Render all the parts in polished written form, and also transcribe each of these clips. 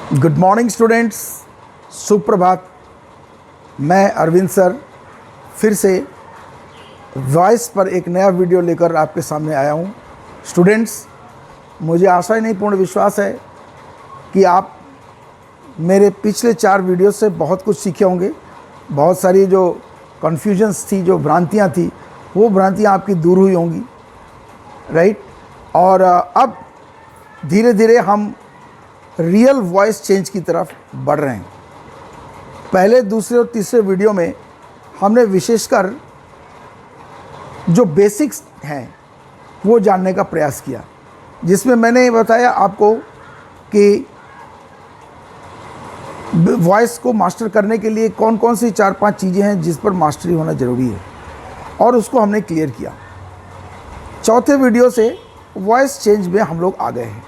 Good morning students, सुप्रभात। मैं Arvind sir फिर से वॉइस पर एक नया वीडियो लेकर आपके सामने आया हूँ। स्टूडेंट्स, मुझे आशा ही नहीं पूर्ण विश्वास है कि आप मेरे पिछले 4 वीडियो से बहुत कुछ सीखे होंगे। बहुत सारी जो कन्फ्यूजन्स थी, जो भ्रांतियाँ थी, वो भ्रांतियाँ आपकी दूर हुई होंगी, राइट। और अब धीरे धीरे हम रियल वॉइस चेंज की तरफ बढ़ रहे हैं। पहले, दूसरे और तीसरे वीडियो में हमने विशेषकर जो बेसिक्स हैं वो जानने का प्रयास किया, जिसमें मैंने बताया आपको कि वॉइस को मास्टर करने के लिए कौन कौन सी 4-5 चीज़ें हैं जिस पर मास्टरी होना ज़रूरी है, और उसको हमने क्लियर किया। चौथे वीडियो से वॉइस चेंज में हम लोग आ गए हैं।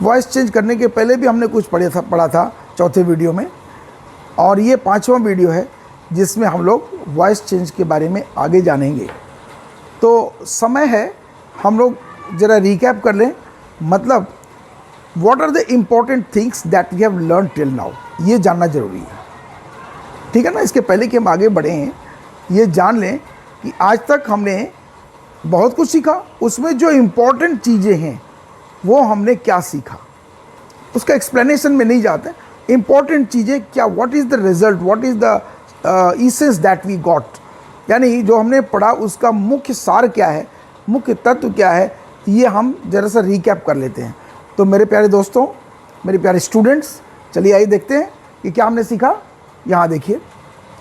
वॉइस चेंज करने के पहले भी हमने कुछ पढ़ा था चौथे वीडियो में, और ये 5वां वीडियो है जिसमें हम लोग वॉइस चेंज के बारे में आगे जानेंगे। तो समय है हम लोग ज़रा रिकैप कर लें, मतलब what are the important things that we have learn till now, ये जानना ज़रूरी है, ठीक है ना। इसके पहले कि हम आगे बढ़े हैं, ये जान लें कि आज तक हमने बहुत कुछ सीखा, उसमें जो इम्पॉर्टेंट चीज़ें हैं वो हमने क्या सीखा, उसका एक्सप्लेनेशन में नहीं जाते। इम्पॉर्टेंट चीज़ें क्या, what is the result, what is the essence that we got, यानी जो हमने पढ़ा उसका मुख्य सार क्या है, मुख्य तत्व क्या है, ये हम ज़रा सा रिकैप कर लेते हैं। तो मेरे प्यारे दोस्तों, मेरे प्यारे स्टूडेंट्स, चलिए आइए देखते हैं कि क्या हमने सीखा। यहाँ देखिए,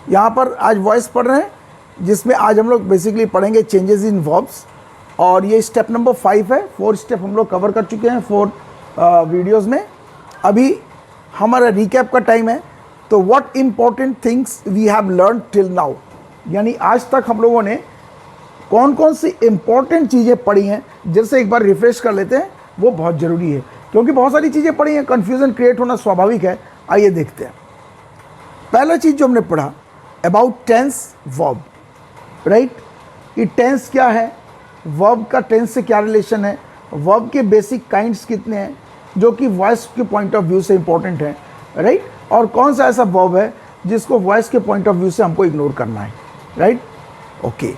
यहाँ पर आज वॉइस पढ़ रहे हैं, जिसमें आज हम लोग बेसिकली पढ़ेंगे चेंजेस इन वर्ब्स, और ये स्टेप नंबर 5 है। 4 स्टेप हम लोग कवर कर चुके हैं 4 वीडियोस में। अभी हमारा रिकैप का टाइम है। तो what important things we have learn till now, यानी आज तक हम लोगों ने कौन कौन सी इम्पॉर्टेंट चीज़ें पढ़ी हैं, जैसे एक बार रिफ्रेश कर लेते हैं, वो बहुत ज़रूरी है, क्योंकि बहुत सारी चीज़ें पढ़ी हैं, कन्फ्यूज़न क्रिएट होना स्वाभाविक है। आइए देखते हैं। पहला चीज़ जो हमने पढ़ा अबाउट टेंस वर्ब, राइट। कि टेंस क्या है, वर्ब का टेंस से क्या रिलेशन है, वर्ब के बेसिक काइंड्स कितने हैं जो कि वॉइस के पॉइंट ऑफ व्यू से इंपॉर्टेंट है, राइट। और कौन सा ऐसा वर्ब है जिसको वॉइस के पॉइंट ऑफ व्यू से हमको इग्नोर करना है, राइट। ओके,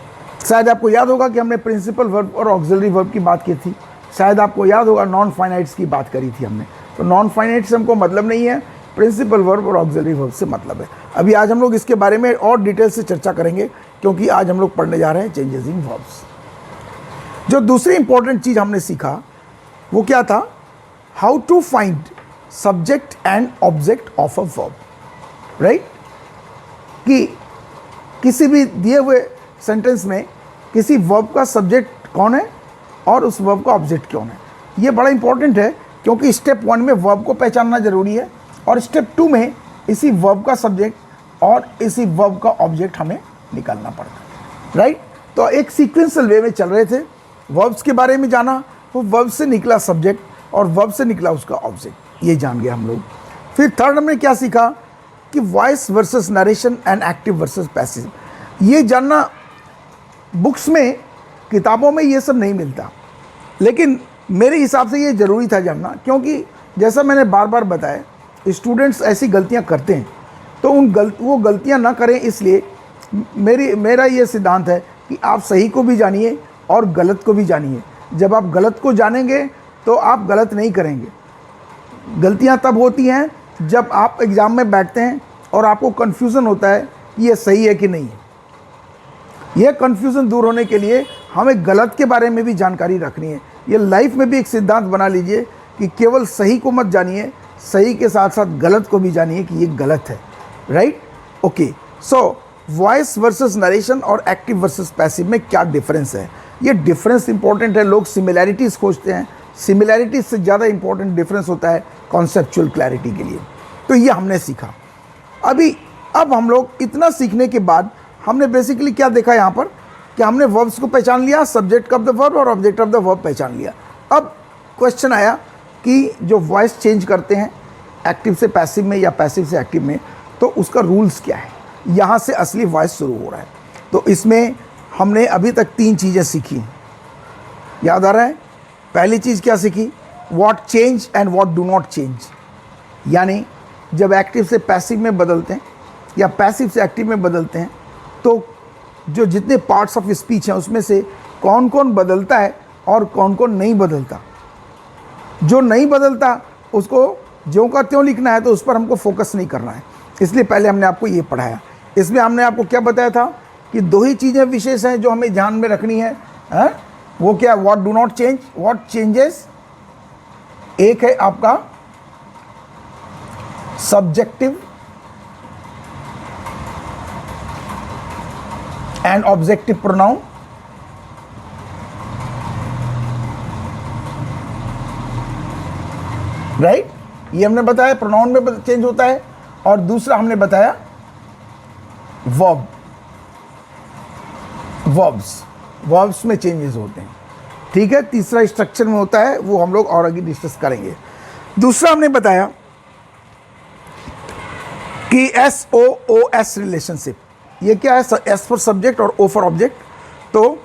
शायद आपको याद होगा कि हमने प्रिंसिपल वर्ब और ऑक्सिलरी वर्ब की बात की थी। शायद आपको याद होगा नॉन फाइनाइट्स की बात करी थी हमने। तो नॉन फाइनाइट से हमको मतलब नहीं है, प्रिंसिपल वर्ब और ऑक्सिलरी वर्ब से मतलब है। अभी आज हम लोग इसके बारे में और डिटेल से चर्चा करेंगे, क्योंकि आज हम लोग पढ़ने जा रहे हैं चेंजेस इन वर्ब्स। जो दूसरी इंपॉर्टेंट चीज़ हमने सीखा वो क्या था, how to find subject and object of a verb, right. कि किसी भी दिए हुए सेंटेंस में किसी वर्ब का सब्जेक्ट कौन है और उस वर्ब का ऑब्जेक्ट कौन है। ये बड़ा इंपॉर्टेंट है, क्योंकि स्टेप 1 में वर्ब को पहचानना जरूरी है, और स्टेप 2 में इसी वर्ब का सब्जेक्ट और इसी वर्ब का ऑब्जेक्ट हमें निकालना पड़ता है, राइट। तो एक सीक्वेंशियल वे में चल रहे थे। वर्ब्स के बारे में जाना, वो वर्ब से निकला सब्जेक्ट और वर्ब से निकला उसका ऑब्जेक्ट, ये जान गए हम लोग। फिर थर्ड हमने क्या सीखा कि voice versus narration and active versus passive. ये जानना बुक्स में, किताबों में ये सब नहीं मिलता, लेकिन मेरे हिसाब से ये ज़रूरी था जानना, क्योंकि जैसा मैंने बार बार बताया, स्टूडेंट्स ऐसी गलतियां करते हैं, तो वो गलतियां ना करें, इसलिए मेरा ये सिद्धांत है कि आप सही को भी जानिए और गलत को भी जानिए। जब आप गलत को जानेंगे तो आप गलत नहीं करेंगे। गलतियां तब होती हैं जब आप एग्ज़ाम में बैठते हैं और आपको कन्फ्यूज़न होता है कि ये सही है कि नहीं है। यह कन्फ्यूज़न दूर होने के लिए हमें गलत के बारे में भी जानकारी रखनी है। ये लाइफ में भी एक सिद्धांत बना लीजिए कि केवल सही को मत जानिए, सही के साथ साथ गलत को भी जानिए कि ये गलत है, right. Okay, so voice versus narration और एक्टिव वर्सेस पैसिव में क्या डिफरेंस है, ये डिफरेंस इंपॉर्टेंट है। लोग सिमिलैरिटीज़ खोजते हैं, सिमिलैरिटीज़ से ज़्यादा इंपॉर्टेंट डिफरेंस होता है कॉन्सेप्चुअल क्लैरिटी के लिए। तो ये हमने सीखा। अब हम लोग इतना सीखने के बाद हमने बेसिकली क्या देखा यहाँ पर, कि हमने वर्ब्स को पहचान लिया, सब्जेक्ट ऑफ द वर्ब और ऑब्जेक्ट ऑफ द वर्ब पहचान लिया। अब क्वेश्चन आया कि जो वॉइस चेंज करते हैं एक्टिव से पैसिव में या पैसिव से एक्टिव में, तो उसका रूल्स क्या है, यहाँ से असली वॉइस शुरू हो रहा है। तो इसमें हमने अभी तक 3 चीज़ें सीखी, याद आ रहा है। पहली चीज़ क्या सीखी, what change and what do not change, यानी जब एक्टिव से पैसिव में बदलते हैं या पैसिव से एक्टिव में बदलते हैं तो जो जितने पार्ट्स ऑफ स्पीच हैं उसमें से कौन कौन बदलता है और कौन कौन नहीं बदलता। जो नहीं बदलता उसको ज्यों का त्यों लिखना है, तो उस पर हमको फोकस नहीं करना है, इसलिए पहले हमने आपको ये पढ़ाया। इसमें हमने आपको क्या बताया था कि दो ही चीज़ें विशेष हैं जो हमें ध्यान में रखनी है, वो क्या, what do not change, what changes. एक है आपका subjective and objective pronoun, right, ये हमने बताया प्रोनाउन में चेंज होता है। और दूसरा हमने बताया वर्ब, वर्ब्स में चेंजेस होते हैं, ठीक है। तीसरा स्ट्रक्चर में होता है, वो हम लोग और आगे डिस्कस करेंगे। दूसरा हमने बताया कि SOOS रिलेशनशिप, ये क्या है, S फॉर सब्जेक्ट और O फॉर ऑब्जेक्ट। तो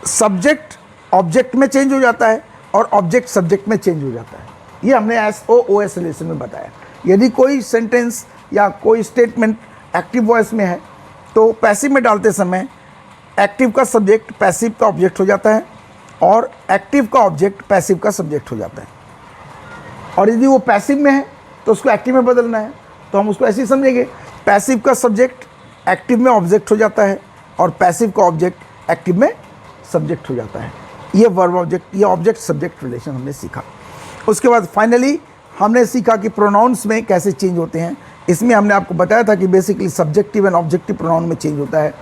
सब्जेक्ट ऑब्जेक्ट में चेंज हो जाता है और ऑब्जेक्ट सब्जेक्ट में चेंज हो जाता है, ये हमने SOOS रिलेशन में बताया। यदि कोई सेंटेंस या कोई स्टेटमेंट एक्टिव वॉइस में है तो पैसिव में डालते समय एक्टिव का सब्जेक्ट पैसिव का ऑब्जेक्ट हो जाता है और एक्टिव का ऑब्जेक्ट पैसिव का सब्जेक्ट हो जाता है। और यदि वो पैसिव में है तो उसको एक्टिव में बदलना है, तो हम उसको ऐसे ही समझेंगे, पैसिव का सब्जेक्ट एक्टिव में ऑब्जेक्ट हो जाता है और पैसिव का ऑब्जेक्ट एक्टिव में सब्जेक्ट हो जाता है। ये वर्ब ऑब्जेक्ट, ये ऑब्जेक्ट सब्जेक्ट रिलेशन हमने सीखा। उसके बाद फाइनली हमने सीखा कि प्रोनाउंस में कैसे चेंज होते हैं। इसमें हमने आपको बताया था कि basically subjective and objective pronoun में चेंज होता है,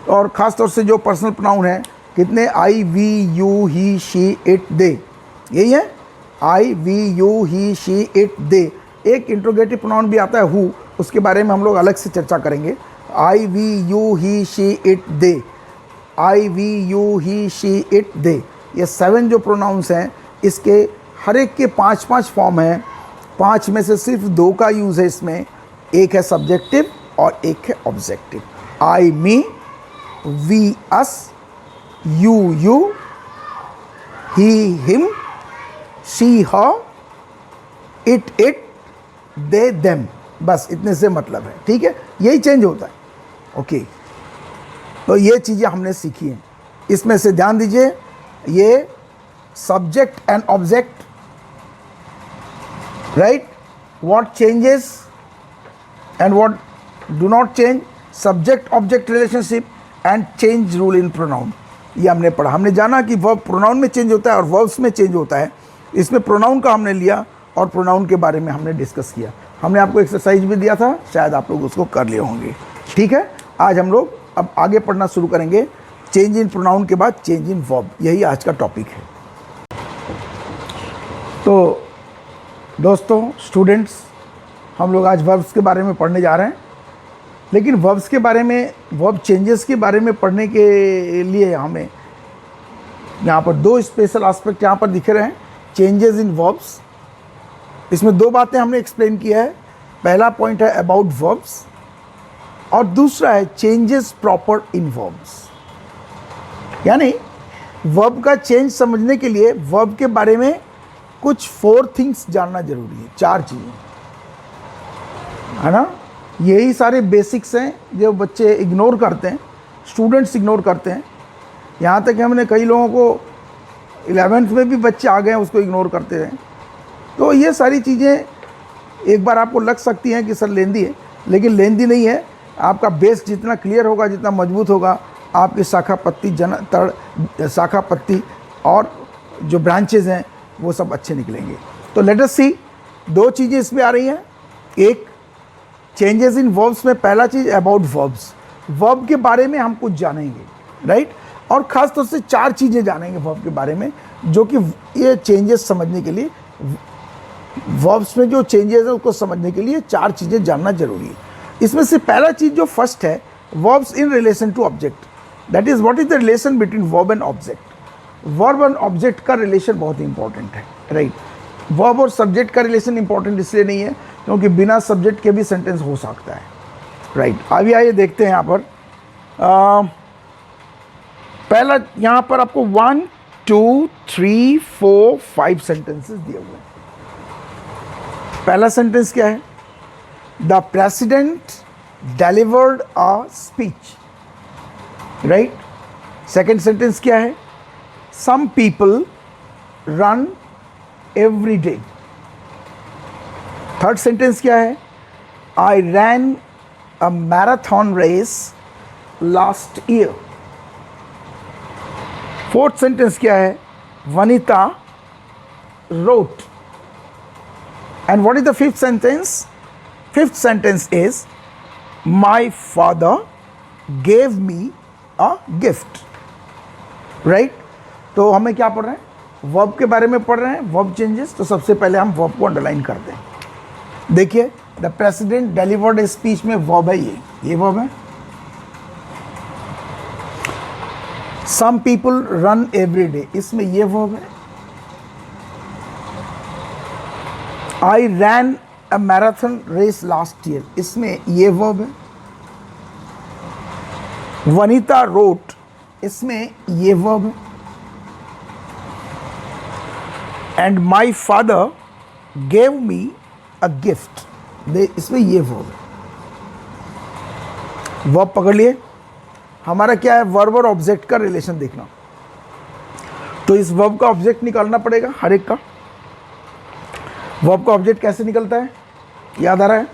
और ख़ास तौर से जो पर्सनल प्रोनाउन है, कितने, I, we, you, he, she, it, they, यही है, I, we, you, he, she, it, they. एक इंट्रोगेटिव प्रोनाउन भी आता है हु, उसके बारे में हम लोग अलग से चर्चा करेंगे। I, we, you, he, she, it, they, I, we, you, he, she, it, they, ये 7 जो प्रोनाउंस हैं, इसके हर एक के 5-5 फॉर्म हैं। 5 में से सिर्फ 2 का यूज़ है इसमें, एक है सब्जेक्टिव और एक है objective. I, me, we, us, you, you, he, him, she, her, it, they, them, बस इतने से मतलब है, ठीक है, यही चेंज होता है। ओके, तो ये चीज़ें हमने सीखी हैं। इसमें से ध्यान दीजिए, ये subject and object, right, what changes and what do not change, subject object relationship and change rule in pronoun, ये हमने पढ़ा। हमने जाना कि वर्ब प्रोनाउन में चेंज होता है और वर्ब्स में चेंज होता है। इसमें प्रोनाउन का हमने लिया और प्रोनाउन के बारे में हमने डिस्कस किया। हमने आपको एक्सरसाइज भी दिया था, शायद आप लोग उसको कर लिए होंगे, ठीक है। आज हम लोग अब आगे पढ़ना शुरू करेंगे, चेंज इन प्रोनाउन के बाद चेंज इन वर्ब, यही आज का टॉपिक है। तो दोस्तों, स्टूडेंट्स, हम लोग आज वर्ब्स के बारे में पढ़ने जा रहे हैं, लेकिन वर्ब्स के बारे में, वर्ब चेंजेस के बारे में पढ़ने के लिए हमें यहाँ पर 2 स्पेशल एस्पेक्ट यहाँ पर दिख रहे हैं, चेंजेस इन वर्ब्स। इसमें 2 बातें हमने एक्सप्लेन किया है। पहला पॉइंट है अबाउट वर्ब्स और दूसरा है चेंजेस प्रॉपर इन वर्ब्स। यानी वर्ब का चेंज समझने के लिए वर्ब के बारे में कुछ 4 थिंग्स जानना जरूरी है, 4 चीज़ें, है ना। यही सारे बेसिक्स हैं जो बच्चे इग्नोर करते हैं, स्टूडेंट्स इग्नोर करते हैं। यहाँ तक कि हमने कई लोगों को 11th में भी बच्चे आ गए हैं, उसको इग्नोर करते हैं। तो ये सारी चीज़ें एक बार आपको लग सकती हैं कि सर लेंदी है, लेकिन लेंदी नहीं है। आपका बेस जितना क्लियर होगा, जितना मजबूत होगा, आपकी शाखा पत्ती, शाखा पत्ती और जो ब्रांचेज हैं वो सब अच्छे निकलेंगे। तो लेट अस सी, 2 चीज़ें इसमें आ रही हैं। एक, चेंजेस इन वर्ब्स में पहला चीज़ अबाउट वर्ब्स, वर्ब के बारे में हम कुछ जानेंगे, राइट। और ख़ास तौर से 4 चीज़ें जानेंगे वर्ब के बारे में, जो कि ये चेंजेस समझने के लिए, वर्ब्स में जो चेंजेस हैं उसको समझने के लिए 4 चीज़ें जानना जरूरी है। इसमें से पहला चीज़ जो फर्स्ट है, verbs in relation to object, that is what is the relation between verb and object. Verb and object का रिलेशन बहुत इंपॉर्टेंट है, राइट। वर्ब और सब्जेक्ट का रिलेशन इंपॉर्टेंट इसलिए नहीं है क्योंकि बिना सब्जेक्ट के भी सेंटेंस हो सकता है, राइट। अभी आइए देखते हैं यहाँ पर। पहला यहाँ पर आपको 1, 2, 3, 4, 5 सेंटेंसेस दिए हुए हैं, पहला सेंटेंस क्या है? The president delivered a speech, right. Second sentence क्या है? Some people run every day. Third sentence क्या है? I ran a marathon race last year. Fourth sentence क्या है? Vanita wrote. And what is the fifth sentence? Fifth sentence is my father gave me a gift, right? तो हमें क्या पढ़ रहे हैं? वर्ब के बारे में पढ़ रहे हैं, वर्ब चेंजेस. तो सबसे पहले हम वर्ब को अंडरलाइन करते हैं. देखिए, the president delivered a speech में वर्ब है, ये वर्ब है. Some people run every day, इसमें ये वर्ब है. I ran a marathon race last year, इसमें ये वर्ब है. वनिता रोट, इसमें ये वर्ब है. And my father gave me a gift, इसमें ये वर्ब है. वर्ब पकड़ लिए. हमारा क्या है? वर्ब और ऑब्जेक्ट का रिलेशन देखना. तो इस वर्ब का ऑब्जेक्ट निकालना पड़ेगा हर एक का. वर्ब का ऑब्जेक्ट कैसे निकलता है? याद आ रहा है?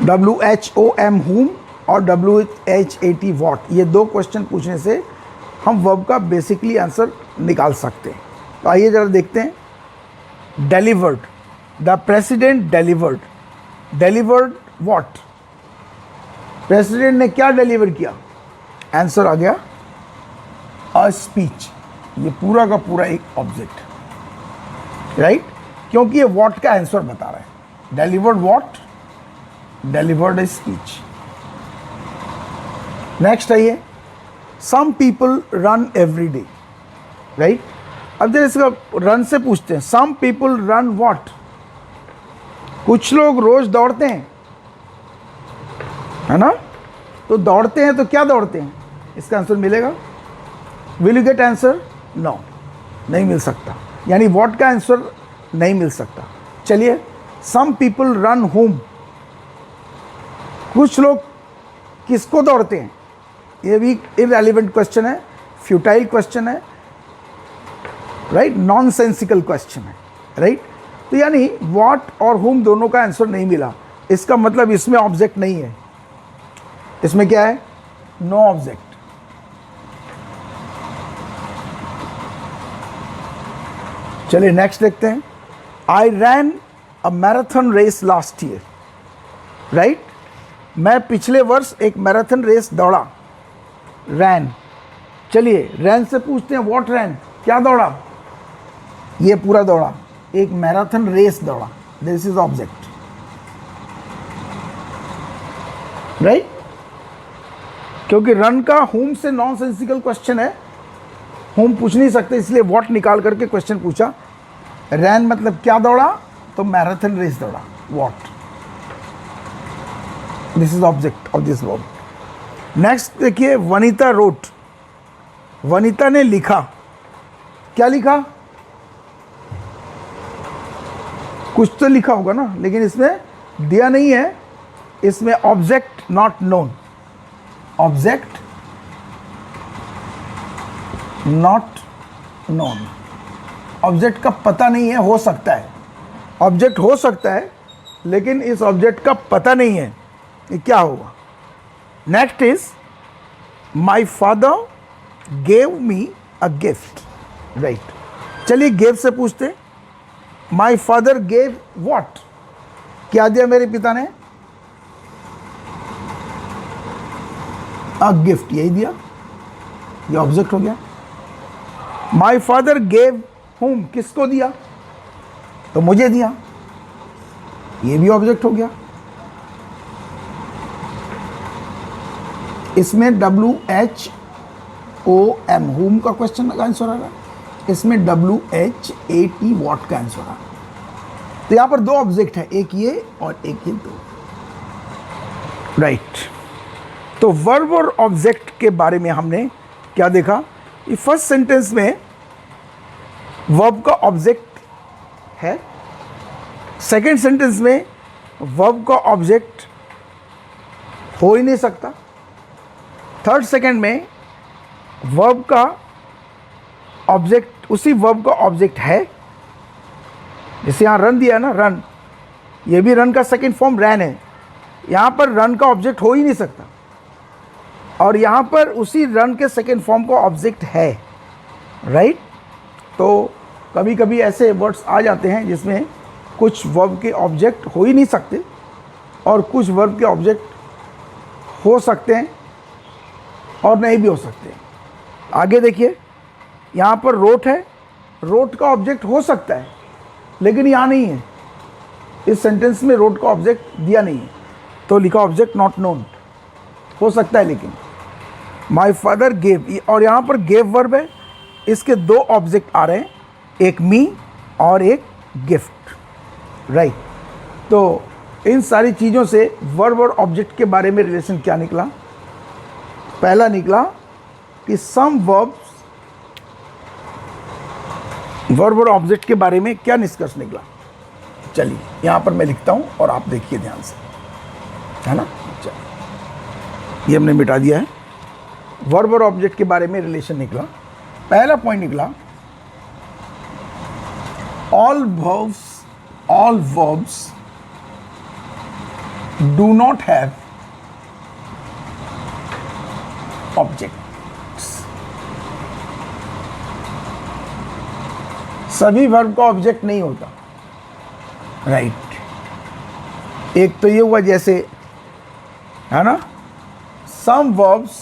WHOM whom और WHAT what, ये दो क्वेश्चन पूछने से हम वर्ब का बेसिकली आंसर निकाल सकते हैं. तो आइए जरा देखते हैं. Delivered, the president delivered. Delivered what? President ने क्या डिलीवर किया? आंसर आ गया अ स्पीच. ये पूरा का पूरा एक ऑब्जेक्ट, राइट, क्योंकि ये व्हाट का आंसर बता रहा है. Delivered what? Delivered a speech. Next आइए. Some people run every day, right. अब जरा इसका रन से पूछते हैं. Some people run what? कुछ लोग रोज दौड़ते हैं, है ना. तो दौड़ते हैं तो क्या दौड़ते हैं? इसका आंसर मिलेगा. Will you get answer? No, नहीं मिल सकता. यानी व्हाट का आंसर नहीं मिल सकता. चलिए, सम पीपल रन होम, कुछ लोग किसको दौड़ते हैं? ये भी इररिलेवेंट क्वेश्चन है, फ्यूटाइल क्वेश्चन है, राइट, नॉनसेंसिकल क्वेश्चन है, राइट. तो यानी व्हाट और होम दोनों का आंसर नहीं मिला. इसका मतलब इसमें ऑब्जेक्ट नहीं है. इसमें क्या है? No object. चलिए नेक्स्ट देखते हैं. I ran a marathon race last year, right. मैं पिछले वर्ष एक मैराथन रेस दौड़ा. रैन. चलिए रैन से पूछते हैं व्हाट रैन, क्या दौड़ा? ये पूरा दौड़ा, एक मैराथन रेस दौड़ा. This is object, right. क्योंकि रन का होम से नॉनसेंसिकल क्वेश्चन है, होम पूछ नहीं सकते, इसलिए व्हाट निकाल करके क्वेश्चन पूछा. रैन मतलब क्या दौड़ा? तो मैराथन रेस दौड़ा. What? This is object of this verb. Next देखिए. वनिता रोट, वनिता ने लिखा. क्या लिखा? कुछ तो लिखा होगा ना, लेकिन इसमें दिया नहीं है. इसमें object not known, object not known. Object का पता नहीं है. हो सकता है, ऑब्जेक्ट हो सकता है, लेकिन इस ऑब्जेक्ट का पता नहीं है ये क्या होगा. Next is my father gave me a gift, right. चलिए गिव से पूछते. My father gave what? क्या दिया मेरे पिता ने? अ गिफ्ट, यही दिया. ये ऑब्जेक्ट हो गया. माई फादर गेव होम, किसको दिया? तो मुझे दिया. ये भी ऑब्जेक्ट हो गया. इसमें WHOM होम का क्वेश्चन का आंसर आ रहा है. इसमें WHAT व्हाट का आंसर आ रहा है. तो यहां पर दो ऑब्जेक्ट है, एक ये और एक ये, दो, राइट. तो वर्ब और ऑब्जेक्ट के बारे में हमने क्या देखा? ये फर्स्ट सेंटेंस में वर्ब का ऑब्जेक्ट है सेकेंड सेंटेंस में वर्ब का ऑब्जेक्ट हो ही नहीं सकता। थर्ड सेकेंड में वर्ब का ऑब्जेक्ट उसी वर्ब का ऑब्जेक्ट है। जैसे यहाँ रन दिया है ना, रन, ये भी रन का सेकेंड फॉर्म रैन है। यहाँ पर रन का ऑब्जेक्ट हो ही नहीं सकता, और यहाँ पर उसी रन के सेकेंड फॉर्म का ऑब्जेक्ट है, राइट। तो कभी कभी ऐसे वर्ड्स आ जाते हैं जिसमें कुछ वर्ब के ऑब्जेक्ट हो ही नहीं सकते और कुछ वर्ब के ऑब्जेक्ट हो सकते हैं और नहीं भी हो सकते। आगे देखिए, यहाँ पर रोट है, रोट का ऑब्जेक्ट हो सकता है लेकिन यहाँ नहीं है। इस सेंटेंस में रोट का ऑब्जेक्ट दिया नहीं है, तो लिखा ऑब्जेक्ट नॉट नोन, हो सकता है लेकिन। माई फादर गेव, और यहाँ पर गेव वर्ब है, इसके दो ऑब्जेक्ट आ रहे हैं, एक मी और एक गिफ्ट, राइट। तो इन सारी चीज़ों से वर्ब और ऑब्जेक्ट के बारे में रिलेशन क्या निकला? पहला निकला कि सम वर्ब्स, वर्ब और ऑब्जेक्ट के बारे में क्या निष्कर्ष निकला। चलिए यहाँ पर मैं लिखता हूँ और आप देखिए ध्यान से, है ना। चलिए, ये हमने मिटा दिया है। वर्ब और ऑब्जेक्ट के बारे में रिलेशन निकला। पहला पॉइंट निकला, all verbs do not have objects। सभी वर्ब का ऑब्जेक्ट नहीं होता, राइट। एक तो ये हुआ, जैसे है ना, some verbs